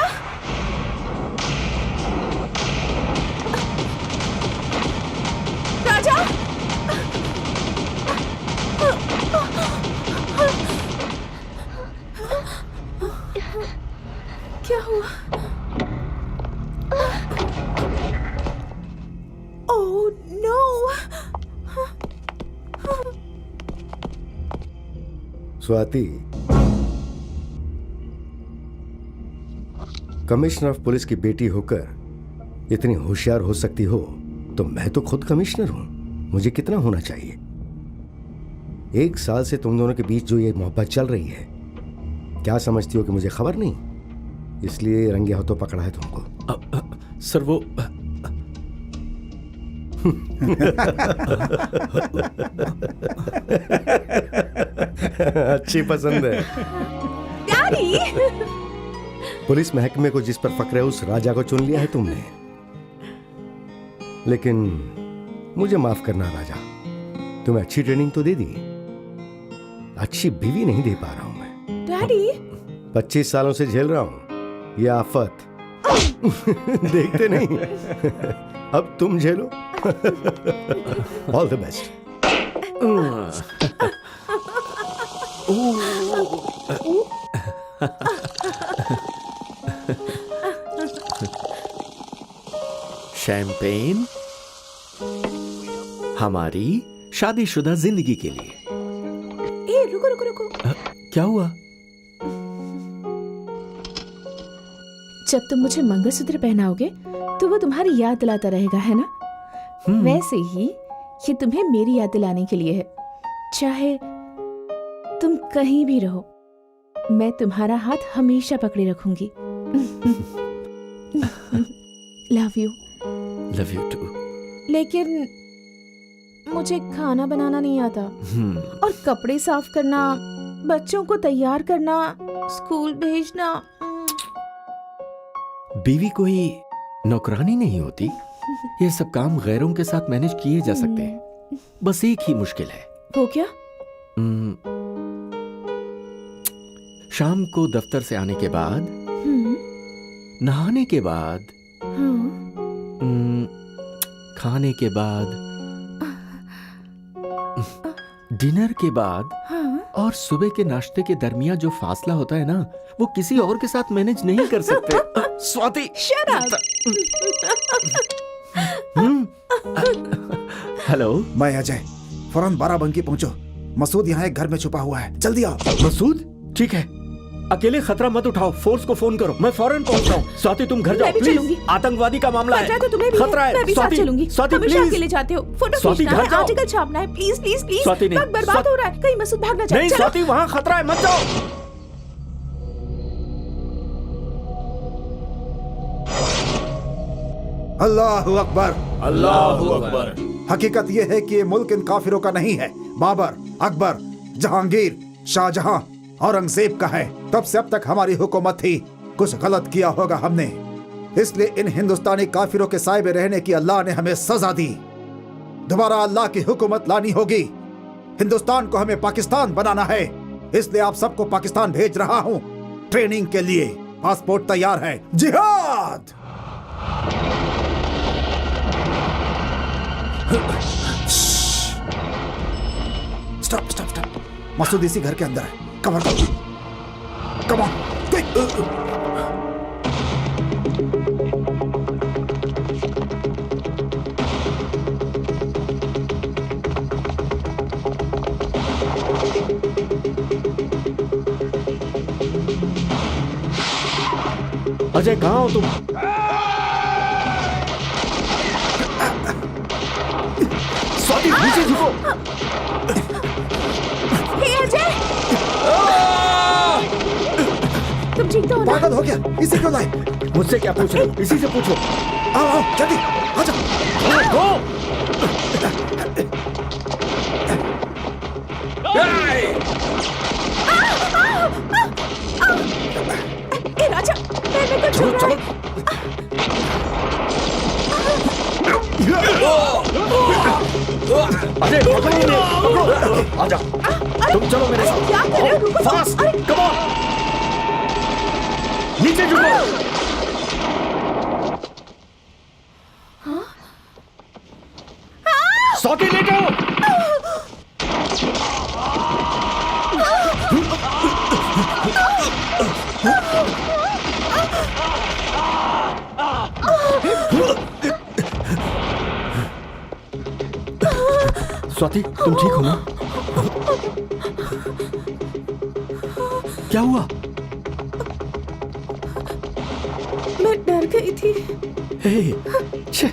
राजा क्या हुआ? Oh no! Swati, commissioner of police की बेटी होकर इतनी होशियार हो सकती हो तो मैं तो खुद कमिश्नर हूं। मुझे कितना होना चाहिए? 1 साल से तुम दोनों के बीच जो ये मोहब्बत चल रही है, क्या समझती हो कि मुझे खबर नहीं? इसलिए रंगे हाथों पकड़ा है तुमको। सर वो अच्छी पसंद है। डैडी! पुलिस महकमे को जिस पर फक्र है उस राजा को चुन लिया है तुमने। लेकिन मुझे माफ करना राजा, तुम्हें अच्छी ट्रेनिंग तो दे दी, अच्छी बीवी नहीं दे पा रहा हूं मैं। डैडी! 25 सालों से झेल रहा हूं ये आफत। देखते नहीं। अब तुम झेलो। All the best. शैंपेन हमारी शादीशुदा जिंदगी के लिए। ए, रुको रुको रुको। क्या हुआ? जब तुम मुझे मंगलसूत्र पहनाओगे तो वो तुम्हारी याद दिलाता रहेगा, है ना? वैसे ही ये तुम्हें मेरी याद दिलाने के लिए है। चाहे तुम कहीं भी रहो, मैं तुम्हारा हाथ हमेशा पकड़े रखूंगी। Love you. Love you too. लेकिन मुझे खाना बनाना नहीं आता और कपड़े साफ करना, बच्चों को तैयार करना, स्कूल भेजना। बीवी कोई नौकरानी नहीं होती। ये सब काम गैरों के साथ मैनेज किए जा सकते हैं। बस एक ही मुश्किल है। वो क्या? शाम को दफ्तर से आने के बाद, नहाने के बाद, खाने के बाद, डिनर के बाद और सुबह के नाश्ते के दरमियान जो फासला होता है ना, वो किसी और के साथ मैनेज नहीं कर सकते। Swati, Shut up! हेलो, मैं अजय। फौरन बाराबंकी पहुंचो। मसूद यहाँ एक घर में छुपा हुआ है, जल्दी आओ। मसूद? ठीक है, अकेले खतरा मत उठाओ, फोर्स को फोन करो, मैं फौरन पहुंच रहा हूँ। स्वाति तुम घर जाओ प्लीज, आतंकवादी का मामला है, तो तुम्हें भी खतरा है। मैं भी साथ चलूंगी। स्वाति हमेशा प्लीज। अकेले जाते हो, फोटो स्वाति, खींचना घर है, जाओ। आर्टिकल छापना है, प्लीज प्लीज प्लीज। स्वाति नहीं। वक्त बर्बाद हो रहा है, कहीं मसूद भाग ना जाए। नहीं चलो। स्वाति, वहाँ खतरा है, मत जाओ। अल्लाहु अकबर। अल्लाहु अकबर। हकीकत यह है कि ये मुल्क इन काफिरों का नहीं है। बाबर, अकबर, जहांगीर, शाहजहां, औरंगजेब का है। तब से अब तक हमारी हुकूमत थी। कुछ गलत किया होगा हमने, इसलिए इन हिंदुस्तानी काफिरों के साए में रहने की अल्लाह ने हमें सजा दी। दोबारा अल्लाह की हुकूमत लानी होगी। हिंदुस्तान को हमें पाकिस्तान बनाना है, इसलिए आप सबको पाकिस्तान भेज रहा हूँ ट्रेनिंग के लिए। पासपोर्ट तैयार है। जिहाद! Stop stop stop. मसूद इसी घर के अंदर है। कवर करो। Come on, quick. अजय कहाँ हो तुम? स्वाति नीचे झुको। हे अजय! तुम ठीक तो हो ना? पागल हो गया, इसी को लाए। मुझसे क्या पूछ रहे हो? इसी से पूछो। आओ आओ जल्दी आ जाओ। ए राजा, मेरे को चलो चलो। अरे पकड़ो इन्हें, पकड़ो। आजा, तुम चलो मेरे साथ। क्या कर रहे हो? रुको। Fast, come on. नीचे झुको। स्वाति लेटो। स्वाति, तुम ठीक हो ना? क्या हुआ? मैं डर गई थी। हे, छे।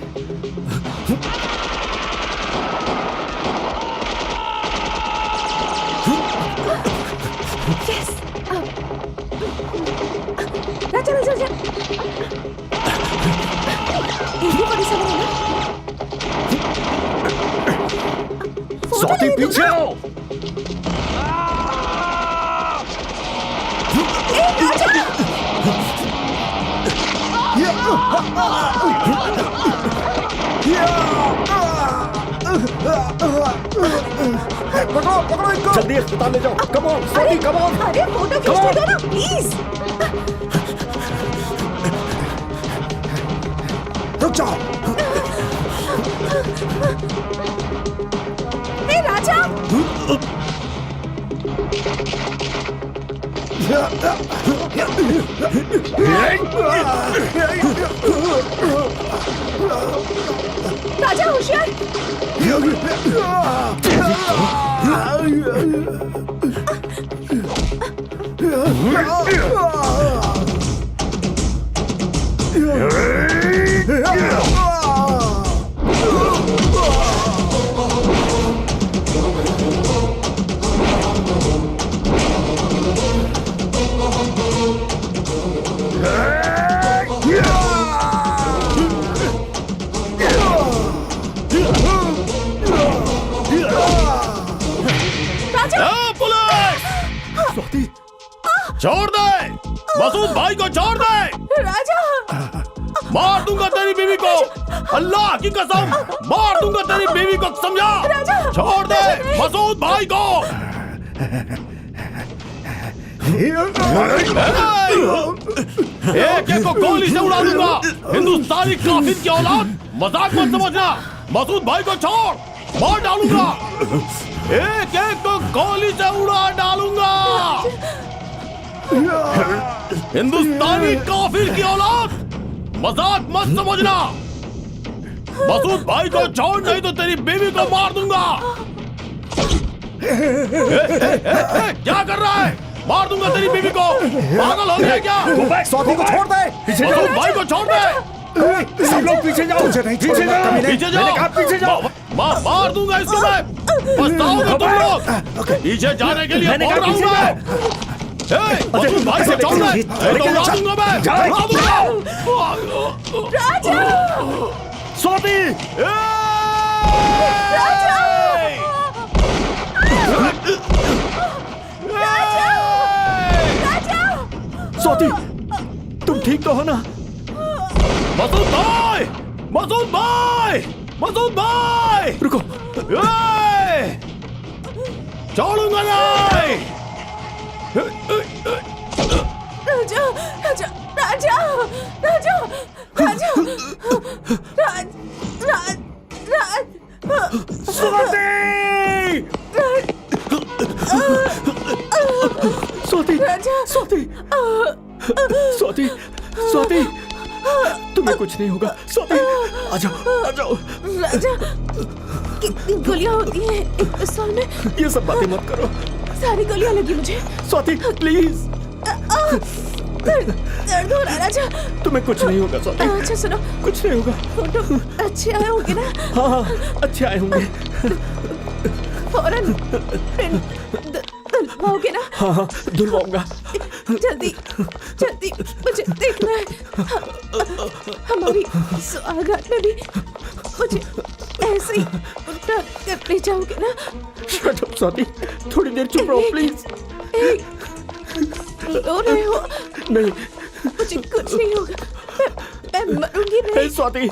Yes. राजा राजा राजा। इतनी बड़ी सवाल है ना? स्वाति पीछे आओ। जल्दी अस्पताल ले जाओ। Come on Swati, come on. अरे फोटो खींचने दो ना प्लीज। रुक जाओ। हे राजा। राजा होशियार। स्वाति, छोड़ दे। मसूद भाई को छोड़ दे। राजा, मार दूंगा तेरी बीवी को। अल्लाह की कसम, मार दूंगा तेरी बीवी को, समझा? छोड़ दे मसूद भाई को। एक एक को गोली से उड़ा दूंगा। हिंदुस्तानी काफिर की औलाद, मजाक मत समझना। मसूद भाई को छोड़, मार डालूंगा। एक एक को गोली से उड़ा डालूंगा। हिंदुस्तानी काफिर की औलाद, मजाक मत समझना। मसूद भाई को छोड़, नहीं तो तेरी बीवी को मार दूंगा। क्या कर रहा है? मार दूंगा तेरी बीवी को। पागल हो गया क्या? स्वाति को छोड़ दे। मसूद भाई को छोड़ दे। सब लोग पीछे जाओ। पीछे जाओ। पीछे जाओ। पीछे जाओ। मार दूंगा इसको मैं। पछताओगे तुम लोग। पीछे जाने के लिए बोल रहा हूं मैं। मसूद भाई से छोड़ दे, उड़ा दूंगा मैं। राजा, स्वाति, स्वाति, तुम ठीक तो हो ना? मसूद भाई, मसूद भाई, मसूद भाई, रुको। छोड़ूंगा नहीं। राजा, राजा, राजा, राजा, राजा, स्वाति, राजा, स्वाति, स्वाति, स्वाति, तुम्हें कुछ नहीं होगा। स्वाति, आ जाओ, आ जाओ। राजा, कितनी गोलियां होती हैं एक पिस्तौल में? ये सब बातें मत करो। सारी गोलियां लगी मुझे। स्वाति, प्लीज। दर्द हो रहा है राजा। तुम्हें कुछ नहीं होगा स्वाति। अच्छा सुनो, कुछ नहीं होगा। फोटो अच्छे आए होंगे ना? हाँ हाँ, अच्छे आए होंगे। फौरन धुलवाओगे ना? हाँ हाँ, धुलवाऊंगा। जल्दी जल्दी, मुझे देखना है। हमारी सुहागरात में भी मुझे ऐसे ही उल्टा कर ले जाओगे ना? शट अप स्वाति, थोड़ी देर चुप रहो प्लीज। रो रहे हो? नहीं, मुझे कुछ नहीं होगा। मैं मरूंगी नहीं। स्वाति,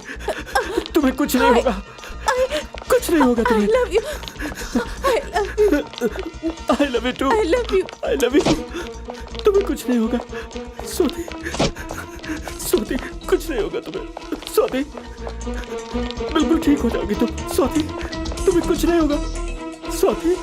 तुम्हें कुछ नहीं होगा। कुछ नहीं होगा तुम्हें। I love you. I love you. I love you too. I love you. I love you. तुम्हें कुछ नहीं होगा स्वाति, स्वाति कुछ नहीं होगा तुम्हें, स्वाति बिल्कुल ठीक हो जाओगी तुम, स्वाति तुम्हें कुछ नहीं होगा स्वाति।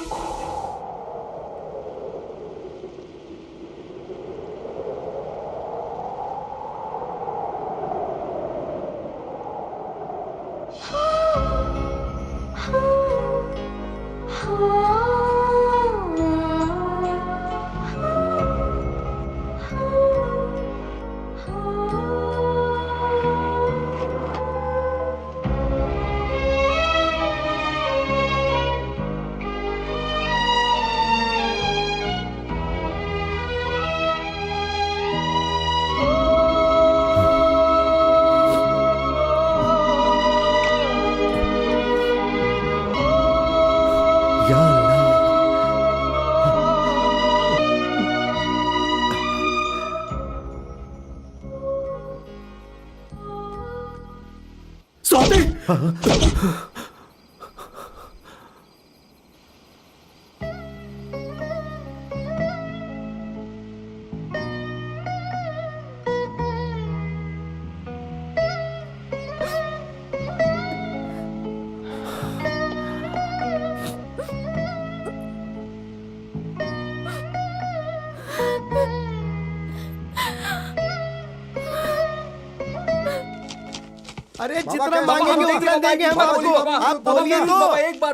अरे जितना मांगेंगे उतना देंगे हम आपको, आप बोलिए तो।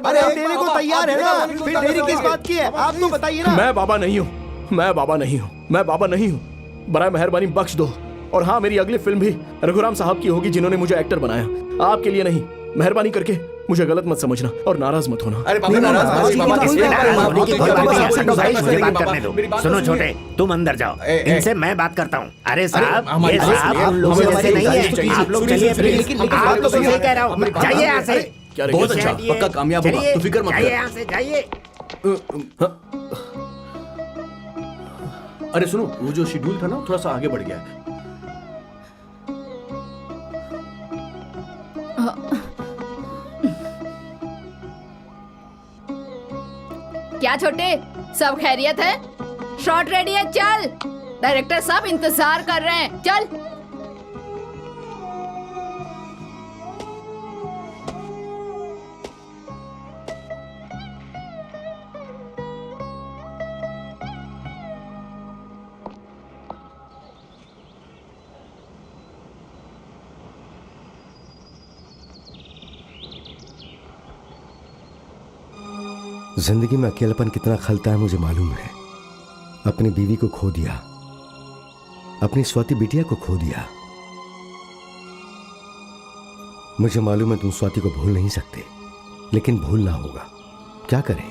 अरे हम देने को तैयार है ना, फिर देरी किस बात की है, आप तो बताइए ना। मैं बाबा नहीं हूँ, मैं बाबा नहीं हूँ, मैं बाबा नहीं हूँ, बराए मेहरबानी बख्श दो। और हाँ, मेरी अगली फिल्म भी रघुराम साहब की होगी जिन्होंने मुझे एक्टर बनाया, आपके लिए नहीं। मेहरबानी करके मुझे गलत मत समझना और नाराज मत होना। अरे सुनो छोटे, तुम अंदर जाओ, इनसे मैं बात करता हूँ। अरे साहब, ये साहब हम लोग जैसे नहीं है, आप लोग चलिए प्लीज, आप लोग से कह रहा हूँ, जाइए यहाँ से। बहुत अच्छा, पक्का कामयाब होगा, तो फिक्र मत जाइए यहाँ से, जाइए। अरे सुनो, वो जो शेड्यूल था ना थोड़ा सा आगे बढ़ गया है। क्या छोटे, सब खैरियत है? शॉट रेडी है, चल। डायरेक्टर सब इंतजार कर रहे हैं, चल। जिंदगी में अकेलापन कितना खलता है मुझे मालूम है। अपनी बीवी को खो दिया, अपनी स्वाति बिटिया को खो दिया। मुझे मालूम है तुम स्वाति को भूल नहीं सकते, लेकिन भूलना होगा। क्या करें,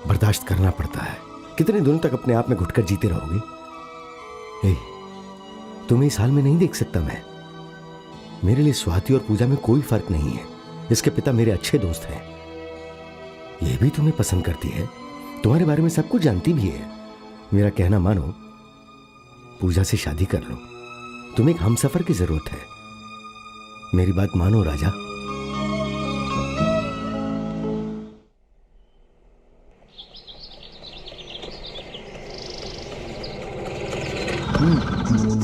बर्दाश्त करना पड़ता है। कितने दिनों तक अपने आप में घुटकर जीते रहोगे? तुम्हें इस हाल में नहीं देख सकता मैं। मेरे लिए स्वाति और पूजा में कोई फर्क नहीं है। इसके पिता मेरे अच्छे दोस्त हैं। ये भी तुम्हें पसंद करती है, तुम्हारे बारे में सब कुछ जानती भी है। मेरा कहना मानो, पूजा से शादी कर लो। तुम्हें एक हमसफर की जरूरत है। मेरी बात मानो राजा।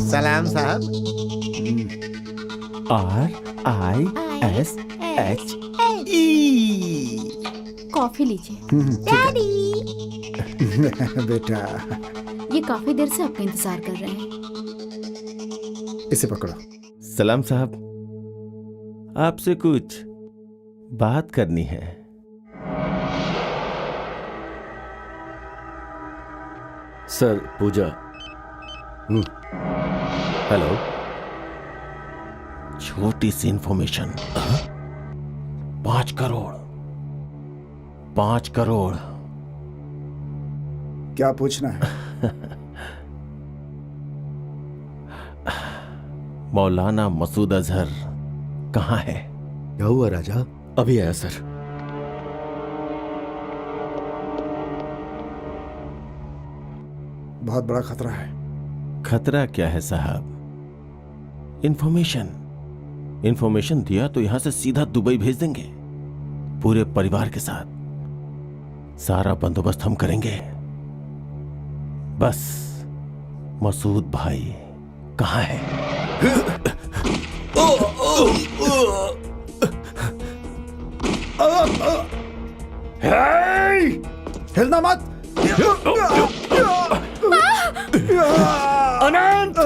सलाम साहब। RISHE। कॉफी लीजिए। डैडी। बेटा, ये काफी देर से आपका इंतजार कर रहे हैं। इसे पकड़ो। सलाम साहब, आपसे कुछ बात करनी है। सर, पूजा। हेलो। छोटी सी इंफॉर्मेशन। 5 करोड़। 5 करोड़। क्या पूछना है? मौलाना मसूद अजहर कहाँ है? क्या हुआ राजा? अभी आया सर। बहुत बड़ा खतरा है। खतरा क्या है साहब? इंफॉर्मेशन दिया तो यहां से सीधा दुबई भेज देंगे, पूरे परिवार के साथ। सारा बंदोबस्त हम करेंगे। बस मसूद भाई कहाँ है? हिलना मत। अनंत!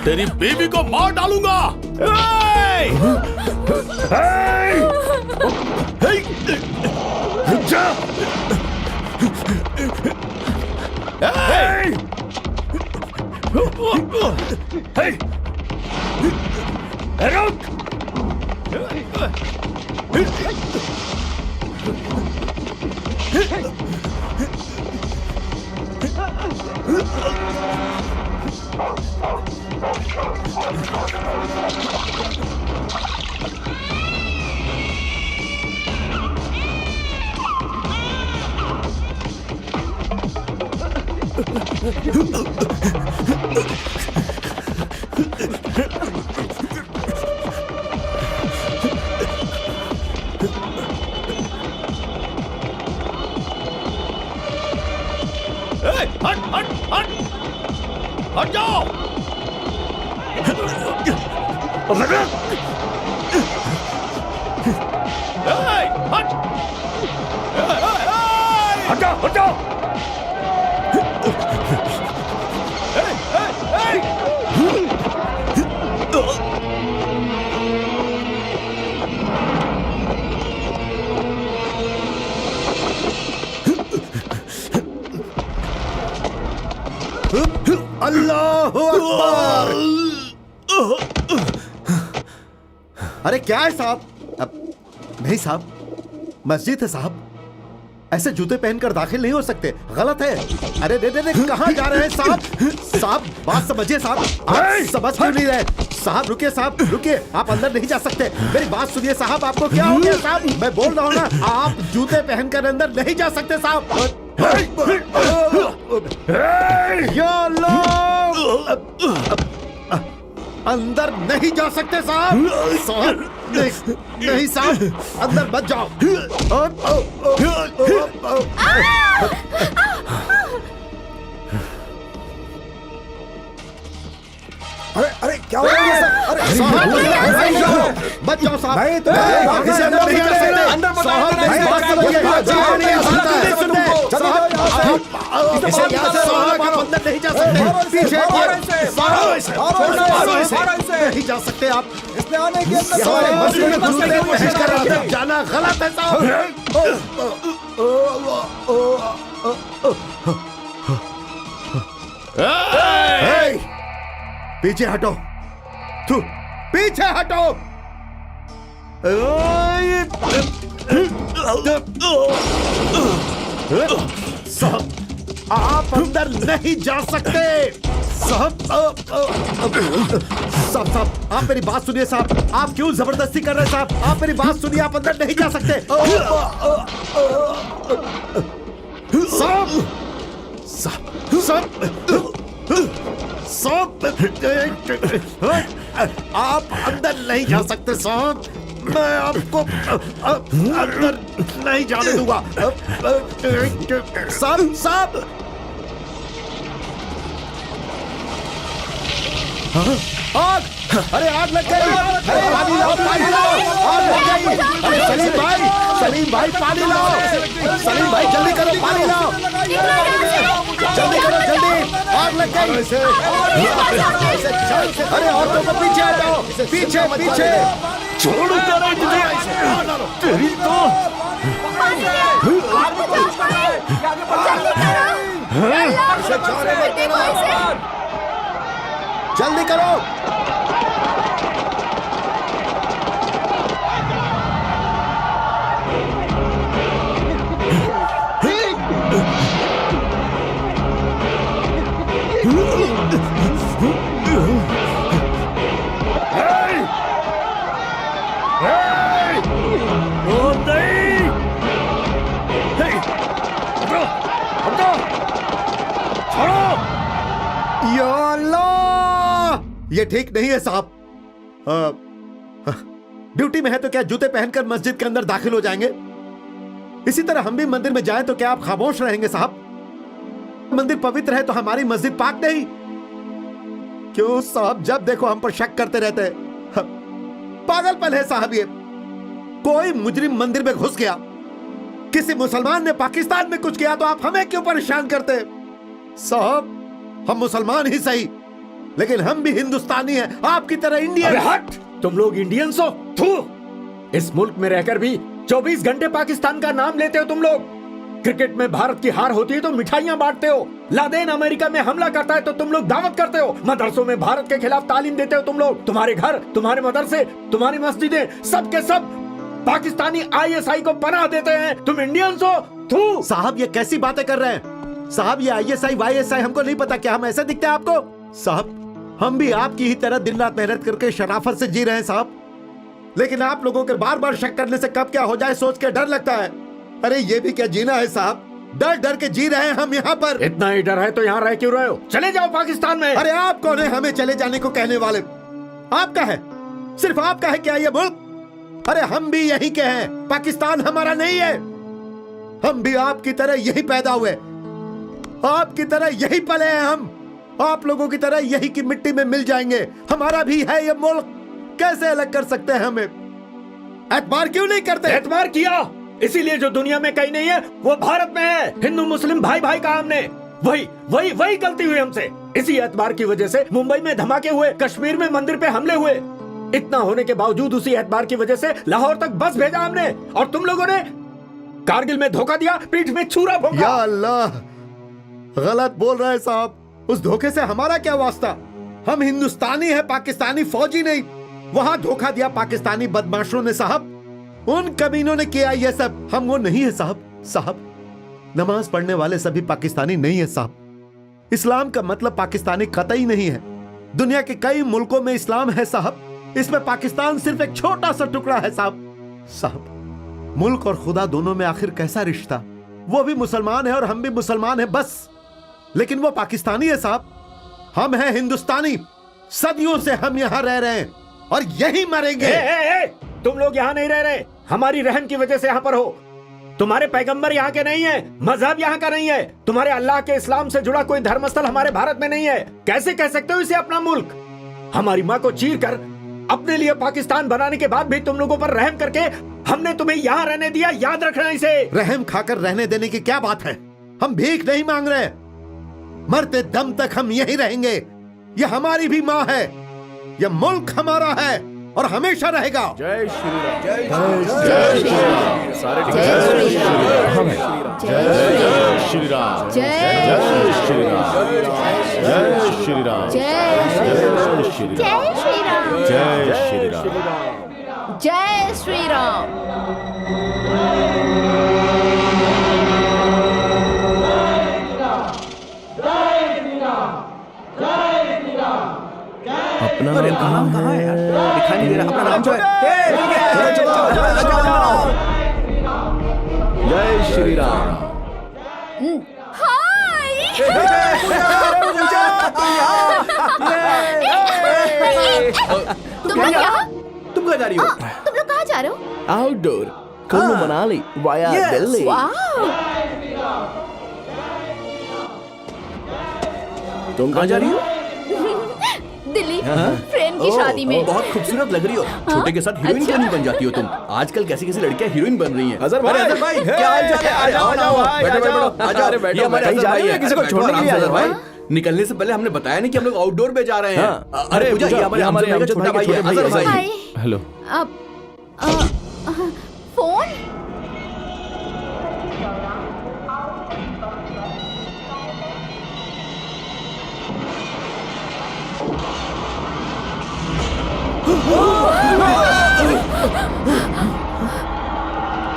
तेरी बीवी को मार डालूंगा। रुक जा! रुक! हट हट हट हट जाओ। हट हटा हटा! अल्लाहु अकबर! अरे क्या है साहब? नहीं साहब, मस्जिद है साहब, ऐसे जूते पहनकर दाखिल नहीं हो सकते, गलत है। अरे दे दे दे, कहाँ जा रहे हैं साहब? साहब बात समझिए साहब, आप समझ क्यों नहीं रहे? साहब रुकिए, साहब रुकिए, आप अंदर नहीं जा सकते। मेरी बात सुनिए साहब, आपको क्या हो गया साहब? मैं बोल रहा हूँ ना, आप जूते पहनकर अंदर नहीं जा सकते साहब। या अल्लाह! अंदर नहीं जा सकते साहब। साहब नहीं साहब, अंदर मत जाओ। अरे अरे क्या हो रहा है सर? अरे साहब मत जाओ साहब। नहीं तो अंदर नहीं जा सकते। साहब नहीं जा सकते। पीछे नहीं जा सकते आप। इसने आने के अंदर जाना गलत है साहब। पीछे हटो, तू पीछे हटो। साहब आप अंदर नहीं जा सकते। साहब साहब आप मेरी बात सुनिए साहब, आप क्यों जबरदस्ती कर रहे हैं साहब? आप मेरी बात सुनिए, आप अंदर नहीं जा सकते। साहब साहब साहब आप अंदर नहीं जा सकते साहब, मैं आपको अंदर नहीं जाने दूंगा। साहब साहब आग! अरे आग लग गई! अरे पानी लाओ, पानी लाओ! आग लग गई! अरे सलीम भाई पानी लाओ! सलीम भाई जल्दी करो, पानी लाओ! जल्दी करो, जल्दी! आग लग गई! अरे औरतों को पीछे हटाओ, पीछे पीछे! छोड़ तेरे तेरी तो जल्दी करो! ये ठीक नहीं है साहब। ड्यूटी में है तो क्या जूते पहनकर मस्जिद के अंदर दाखिल हो जाएंगे? इसी तरह हम भी मंदिर में जाएं तो क्या आप खामोश रहेंगे साहब? मंदिर पवित्र है तो हमारी मस्जिद पाक नहीं? क्यों साहब जब देखो हम पर शक करते रहते हैं? पागलपन है साहब ये। कोई मुजरिम मंदिर में घुस गया, किसी मुसलमान ने पाकिस्तान में कुछ किया तो आप हमें क्यों परेशान करते हैं? साहब हम मुसलमान ही सही, लेकिन हम भी हिंदुस्तानी हैं, आपकी तरह इंडियन। अरे हट, तुम लोग इंडियंस हो? थू! इस मुल्क में रहकर भी 24 घंटे पाकिस्तान का नाम लेते हो तुम लोग। क्रिकेट में भारत की हार होती है तो मिठाइयां बांटते हो, लादेन अमेरिका में हमला करता है तो तुम लोग दावत करते हो, मदरसों में भारत के खिलाफ तालीम देते हो तुम लोग। तुम्हारे घर, तुम्हारे मदरसे, तुम्हारी मस्जिदें, सब के सब पाकिस्तानी ISI को पनाह देते हैं। तुम इंडियंस हो? थू! साहब ये कैसी बातें कर रहे हैं? साहब ये ISI YSI हमको नहीं पता, क्या हम ऐसे दिखते हैं आपको? साहब हम भी आपकी ही तरह दिन रात मेहनत करके शराफत से जी रहे हैं साहब, लेकिन आप लोगों के बार बार शक करने से कब क्या हो जाए सोच के डर लगता है। अरे ये भी क्या जीना है साहब? डर डर के जी रहे हैं हम यहाँ पर। इतना ही डर है तो यहाँ रह क्यों रहे हो? चले जाओ पाकिस्तान में। अरे आप कौन है हमें चले जाने को कहने वाले? आपका है, सिर्फ आपका है क्या ये मुल्क? अरे हम भी यहीं के हैं, पाकिस्तान हमारा नहीं है। हम भी आपकी तरह यही पैदा हुए, आपकी तरह यही पले हैं। हम आप लोगों की तरह यही की मिट्टी में मिल जाएंगे। हमारा भी है ये मुल्क, कैसे अलग कर सकते हैं हमें? एतबार क्यों नहीं करते? एतबार किया, इसीलिए जो दुनिया में कहीं नहीं है वो भारत में है। हिंदू मुस्लिम भाई भाई का हमने वही गलती हुई हमसे। इसी एतबार की वजह से मुंबई में धमाके हुए, कश्मीर में मंदिर पे हमले हुए। इतना होने के बावजूद उसी एतबार की वजह से लाहौर तक बस भेजा हमने, और तुम लोगों ने कारगिल में धोखा दिया, पीठ में छुरा भोंका। या अल्लाह, गलत बोल रहे हैं साहब। उस धोखे से हमारा क्या वास्ता? हम हिंदुस्तानी हैं, पाकिस्तानी फौजी नहीं। वहां धोखा दिया पाकिस्तानी बदमाशों ने साहब, उन कमीनों ने किया ये सब। हम वो नहीं है साहब। नमाज पढ़ने वाले सभी पाकिस्तानी नहीं है साहब। इस्लाम का मतलब पाकिस्तानी कतई नहीं है। दुनिया के कई मुल्कों में इस्लाम है साहब, इसमें पाकिस्तान सिर्फ एक छोटा सा टुकड़ा है साहब। मुल्क और खुदा दोनों में आखिर कैसा रिश्ता? वो भी मुसलमान है और हम भी मुसलमान हैं बस, लेकिन वो पाकिस्तानी है साहब। हम हैं हिंदुस्तानी, सदियों से हम यहाँ रह रहे हैं और यही मरेंगे। तुम लोग यहाँ नहीं रह रहे, हमारी रहम की वजह से यहाँ पर हो। तुम्हारे पैगंबर यहाँ के नहीं है, मजहब यहाँ का नहीं है, तुम्हारे अल्लाह के इस्लाम से जुड़ा कोई धर्मस्थल हमारे भारत में नहीं है। कैसे कह सकते हो इसे अपना मुल्क? हमारी माँ को चीर कर अपने लिए पाकिस्तान बनाने के बाद भी तुम लोगों पर रहम करके हमने तुम्हें यहाँ रहने दिया। याद रखना इसे। रहम खाकर रहने देने की क्या बात है? हम भीख नहीं मांग रहे, मरते दम तक हम यही रहेंगे। ये हमारी भी माँ है, ये मुल्क हमारा है और हमेशा रहेगा। जय श्री राम। जय श्री राम। जय श्री राम। जय श्री राम। जय श्री राम। जय श्री राम। जय श्री राम। जय श्री राम। अपना नाम कहाँ है यार? दिखाई नहीं दे रहा। अपना नाम जो है। जय श्री राम। तुम लोग यहाँ? तुम कहाँ जा रही हो? तुम लोग कहाँ जा रहे हो? Outdoor Kullu Manali via Delhi. तुम कहाँ जा रही हो? दिल्ली फ्रेंड की शादी में। बहुत खूबसूरत लग रही हो। छोटे के साथ हीरोइन क्यों नहीं बन जाती हो तुम? आजकल कैसी कैसी लड़कियां हीरोइन बन रही हैं। अजहर भाई क्या हाल चाल है? आ जाओ बैठो। अरे बैठो। अजहर भाई है, किसी को छोड़ने के लिए अजहर भाई। निकलने से पहले हमने बताया नहीं कि हम लोग आउटडोर पे जा रहे हैं। अरे हमारे छोटा भाई है अजहर भाई। हेलो। फोन?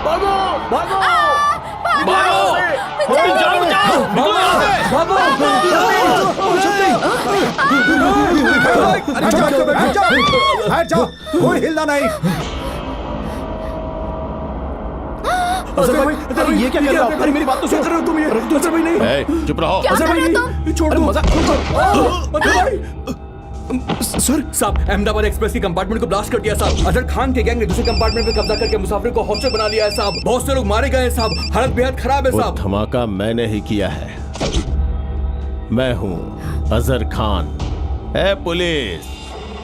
भागो भागो भागो! बैठ जाओ, कोई हिलना नहीं। अरे ये क्या कर रहे हो? अरे मेरी बात तो सुन रहे हो तुम? ये अजहर भाई नहीं। चुप रहो। क्या कर रहे हो तुम? छोड़ दो। मजाक सर साहब, अहमदाबाद एक्सप्रेस की कंपार्टमेंट को ब्लास्ट कर दिया साहब। अजहर खान के गैंग ने दूसरे कंपार्टमेंट पे कब्जा करके मुसाफिर को हॉस्टल बना लिया है साहब। बहुत से लोग मारे गए हैं साहब, हालत बेहद खराब है वो साहब। धमाका मैंने ही किया है। मैं हूं अजहर खान। ए पुलिस,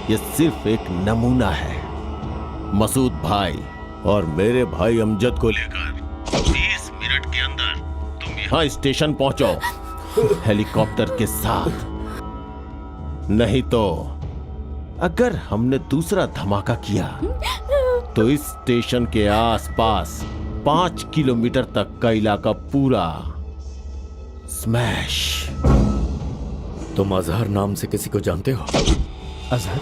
ये सिर्फ एक नमूना है। मसूद भाई और मेरे भाई अमजद को लेकर 20 मिनट के अंदर तुम यहां स्टेशन पहुंचो हेलीकॉप्टर के साथ। नहीं तो अगर हमने दूसरा धमाका किया तो इस स्टेशन के आसपास 5 किलोमीटर तक का इलाका पूरा स्मैश। तुम अजहर नाम से किसी को जानते हो? अजहर?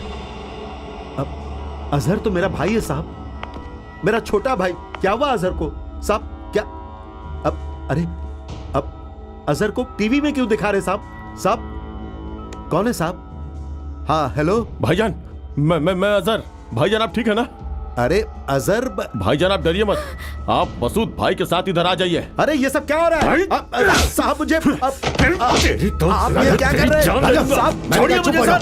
अजहर तो मेरा भाई है साहब, मेरा छोटा भाई। क्या हुआ अजहर को साहब? क्या अब अजहर को टीवी में क्यों दिखा रहे साहब? साहब कौन है साहब? हाँ हेलो भाईजान, मैं अजहर। भाईजान आप ठीक है ना? अरे अजहर भाईजान आप डरिए मत, आप मसूद भाई के साथ इधर आ जाइए। अरे ये सब क्या हो रहा है साहब? मुझे आप ये क्या कर रहे हैं साहब? छोड़िए मुझे सर,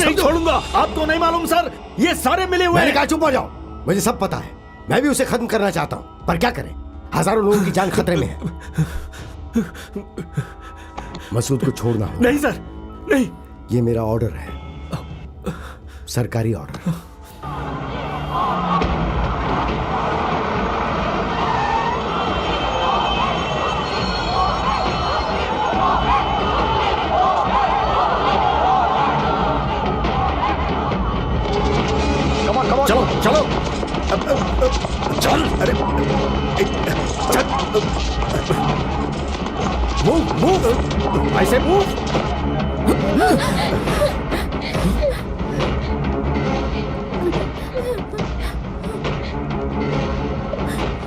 नहीं छोड़ूंगा। आपको नहीं मालूम सर, ये सारे मिले हुए मैंने कहा चुप हो जाओ, मुझे सब पता है। मैं भी उसे खत्म करना चाहता हूँ, पर क्या करें, हजारों लोगों की जान खतरे में है। मसूद को छोड़ना होगा। नहीं सर, नहीं। ये मेरा ऑर्डर है, सरकारी ऑर्डर। चलो चलो चल, अरे चल, मूव ऐसे मूव।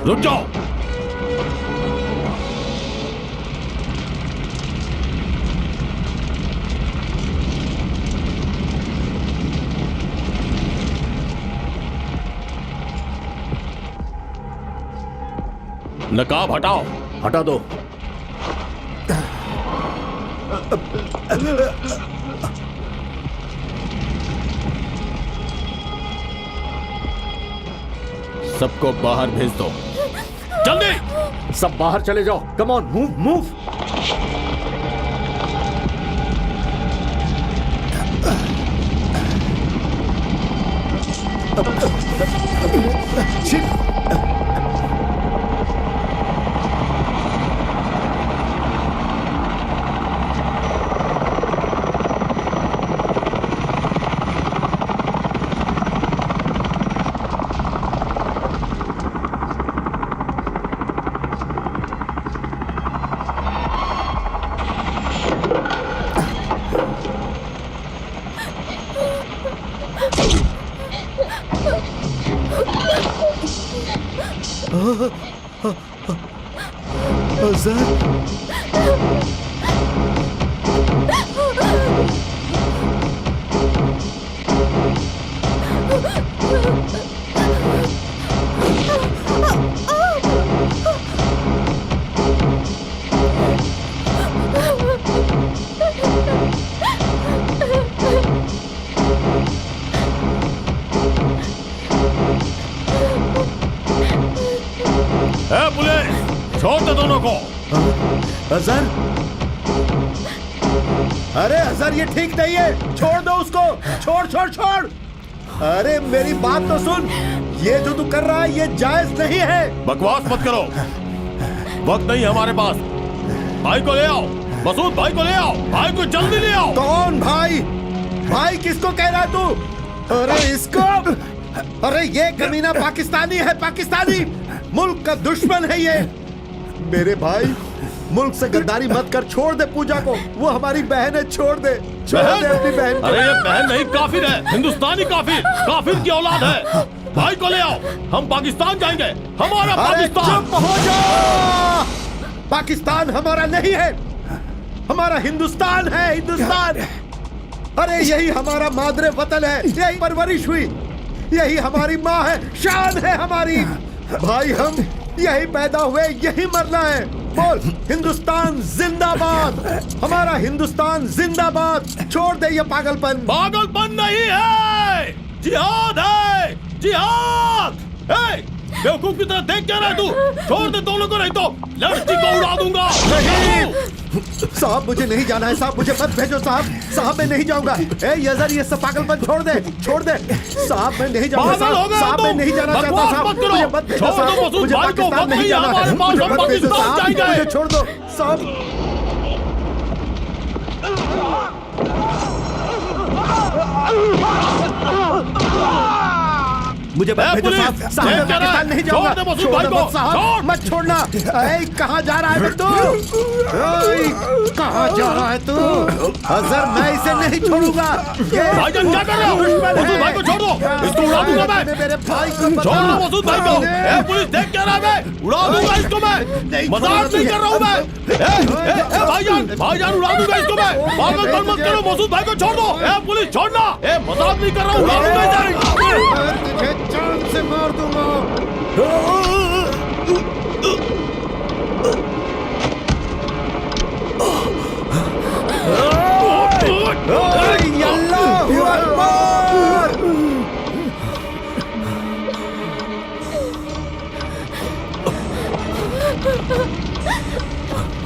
रुक जाओ। नकाब हटाओ। हटा दो। सबको बाहर भेज दो, जल्दी। सब बाहर चले जाओ। Come on, move move. Police, छोड़ दो दोनों को। अजहर, अरे अजहर ये ठीक नहीं है, छोड़ दो उसको। छोड़ छोड़ छोड़। अरे मेरी बात तो सुन, ये जो तू कर रहा है ये जायज नहीं है। बकवास मत करो, वक्त नहीं हमारे पास। भाई को ले आओ, मसूद भाई को ले आओ, भाई को जल्दी ले आओ। कौन भाई? भाई किसको कह रहा है तू? अरे इसको। अरे ये कमीना पाकिस्तानी है, पाकिस्तानी, मुल्क का दुश्मन है ये। मेरे भाई, मुल्क से गद्दारी मत कर, छोड़ दे पूजा को, वो हमारी बहन है, छोड़ दे, छोड़ दे अपनी बहन को। अरे ये बहन नहीं, काफिर है, हिंदुस्तानी काफिर, काफिर की औलाद है। भाई को ले आओ, हम पाकिस्तान जाएंगे, हमारा पाकिस्तान। चुप हो जाओ, पाकिस्तान हमारा नहीं है, हमारा हिंदुस्तान है, हिंदुस्तान। अरे यही हमारा मादरे वतन है, यही परवरिश हुई, यही हमारी माँ है, शान है हमारी। भाई हम यही पैदा हुए, यही मरना है। बोल हिंदुस्तान जिंदाबाद, हमारा हिंदुस्तान जिंदाबाद। छोड़ दे ये पागलपन। पागलपन नहीं है, जिहाद है, जिहाद। बेवकूफ की तरह देख क्या रहा है तू? छोड़ दे दोनों को, नहीं तो लड़की को उड़ा दूंगा। साहब मुझे नहीं जाना है साहब, मुझे मत भेजो साहब। साहब मैं नहीं जाऊंगा। यजर ये सब पागलपन छोड़ दे, छोड़ दे साहब। मैं नहीं जाऊंगा साहब, साहब मैं नहीं जाना चाहता साहब। मुझे मत भेजो साहब, मुझे पाकिस्तान नहीं जाना है। मुझे मत भेजो साहब, मुझे छोड़ दो साहब। मुझे मत भेजो साहब, साहब मैं पाकिस्तान नहीं जाऊंगा। छोड़ दे मत साहब, मत छोड़ना। कहाँ जा रहा है तू? कहाँ जा रहा है तू? अजहर मैं इसे नहीं छोड़ूंगा। भाईजान क्या कर रहे हो? मसूद भाई को छोड़ दो, इसको उड़ा दूंगा मैं। मेरे भाई को छोड़ दो मसूद भाई को। पुलिस देख क्या रहा है? उड़ा दूंगा इसको मैं, मजाक नहीं कर रहा हूँ मैं। भाईजान भाईजान उड़ा दूंगा इसको मैं। पागलपन मत करो, मसूद भाई को छोड़ दो। पुलिस छोड़ना, मजाक नहीं कर रहा हूँ, उड़ा दूंगा। जान से मार दूंगा। अल्लाहू अकबर।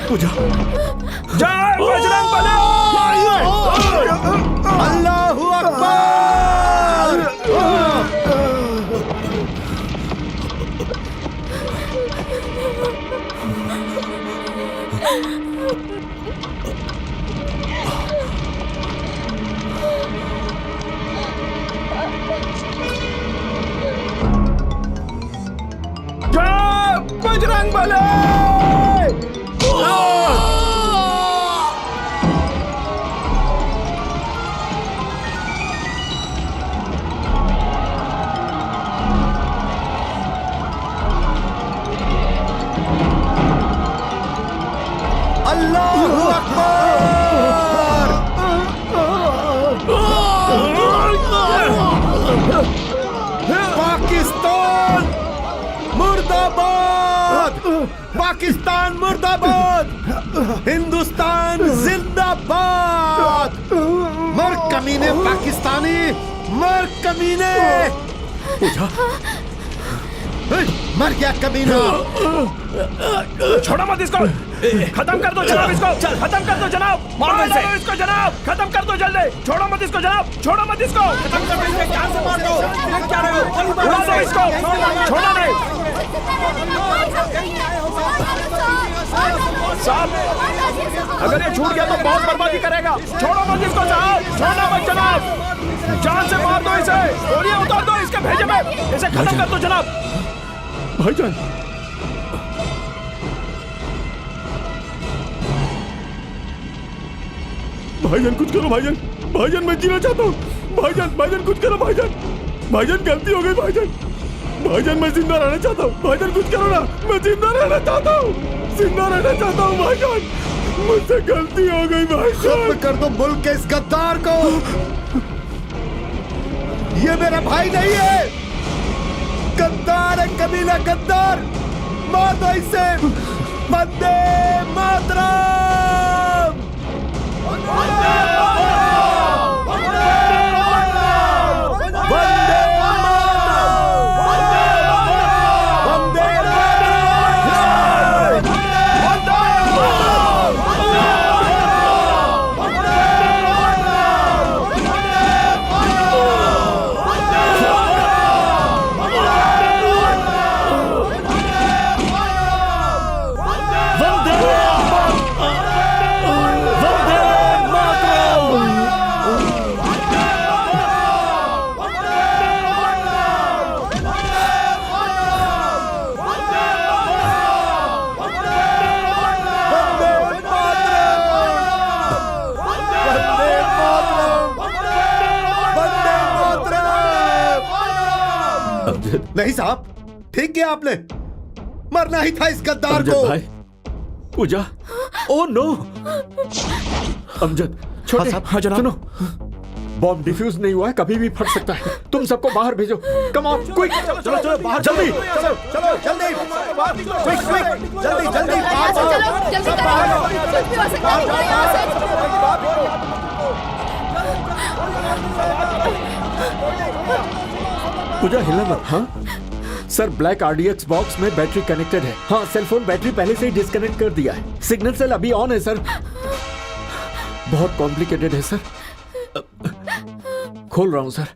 पूजा जय बजरंग बली। अल्लाहू अकबर। बजरंग बली। अल्लाहू अकबर। पाकिस्तान मुर्दाबाद, पाकिस्तान मुर्दाबाद, हिंदुस्तान जिंदाबाद। मर कमीने पाकिस्तानी, मर कमीने। मर गया कमीना। छोड़ो मत इसको, खत्म कर दो जनाब इसको, खत्म कर दो जनाब, मार दो इसको जनाब, खत्म कर दो जल्दी। छोड़ो मत इसको जनाब, छोड़ो मत इसको, खत्म कर दो, इसके जान से मार दो। क्या रहे हो? उड़ा दो इसको, छोड़ो नहीं। साहब अगर ये छूट गया तो बहुत बर्बादी करेगा। छोड़ो मत इसको साहब, छोड़ो मत जनाब, जान से मार दो इसे, गोलियां उतार दो इसके भेजे में, इसे खत्म कर दो जनाब। भाईजान भाईजान कुछ करो भाईजान, भाईजान मैं जीना चाहता हूँ। भाईजान भाईजान कुछ करो भाईजान, भाईजान गलती हो गई भाईजान, भाईजान मैं जिंदा रहना चाहता हूँ। भाईजान कुछ करो ना, मैं जिंदा रहना चाहता हूँ, जिंदा रहना चाहता हूँ भाईजान, मुझसे गलती हो गई भाईजान। खत्म कर दो मुल्क के इस गद्दार को। ये मेरा भाई नहीं है, गद्दार है, कमीना गद्दार। मार दो इसे। वंदे मातरम। वंदे नहीं साहब, ठीक किया आपने, मरना ही था इस गद्दार को। भाई पूजा, ओ नो। अमजद छोटे, हाँ जनाब, सुनो बॉम्ब डिफ्यूज नहीं हुआ है, कभी भी फट सकता है। तुम सबको बाहर भेजो। Come on quick. चलो चलो बाहर, जल्दी चलो चलो जल्दी, क्विक क्विक, जल्दी जल्दी बाहर चलो जल्दी करो, कुछ भी हो सकता है, निकलो यहाँ से। पूजा हिला मत। हाँ सर, ब्लैक आरडीएक्स बॉक्स में बैटरी कनेक्टेड है। हाँ, सेलफोन बैटरी पहले से ही डिस्कनेक्ट कर दिया है। सिग्नल सेल अभी ऑन है सर। बहुत कॉम्प्लिकेटेड है सर। खोल रहा हूं सर।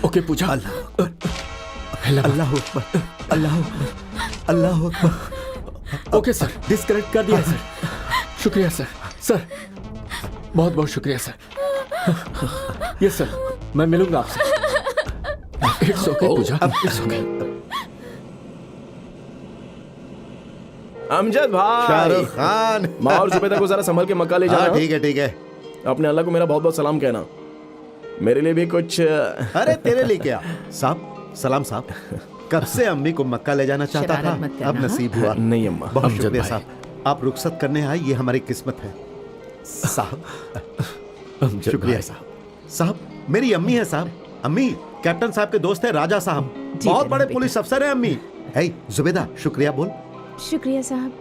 ओके पूजा। अल्लाह अकबर, अल्लाह अकबर, अल्लाह अकबर। ओके सर, डिस्कनेक्ट कर दिया है सर। शुक्रिया सर। सर बहुत बहुत शुक्रिया सर। यस सर, मैं मिलूंगा आपसे। It's okay Puja, it's okay. Amjad भाई, शाहरुख खान, माँ और जुबैदा को जरा संभल के मक्का ले जाना। ठीक है ठीक है। अपने अल्लाह को मेरा बहुत बहुत सलाम कहना। मेरे लिए भी कुछ। अरे तेरे लिए क्या साहब, सलाम साहब। कब से अम्मी को मक्का ले जाना चाहता था, अब नसीब हुआ। नहीं अम्मा। बहुत शुक्रिया साहब, आप रुखसत करने आए, ये हमारी किस्मत है साहब। शुक्रिया साहब। साहब मेरी अम्मी है साहब। अम्मी कैप्टन साहब के दोस्त है राजा साहब, बहुत बड़े पुलिस अफसर है अम्मी। है जुबैदा, शुक्रिया बोल। शुक्रिया साहब।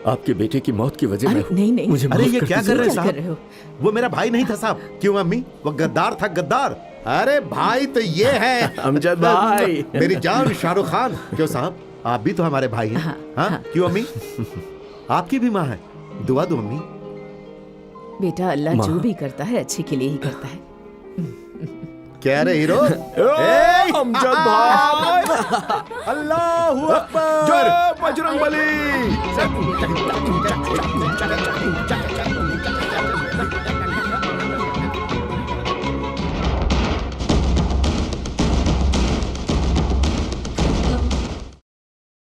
आपके बेटे की मौत की वजह में नहीं नहीं, मुझे अरे माफ ये कर क्या दीजिए। कर रहे हैं क्या कर रहे साहब, हो? वो मेरा भाई नहीं था साहब। क्यों अम्मी, वो गद्दार था गद्दार। अरे भाई तो ये है अमजद भाई। मेरी जान शाहरुख खान। क्यों साहब, आप भी तो हमारे भाई हैं। हाँ क्यों अम्मी, आपकी भी माँ है, दुआ दो अम्मी। बेटा अल्लाह जो भी करता है अच्छे के लिए ही करता है। क्या रे हीरो। अमजद भाई, अल्लाहू अकबर, जय बजरंगबली।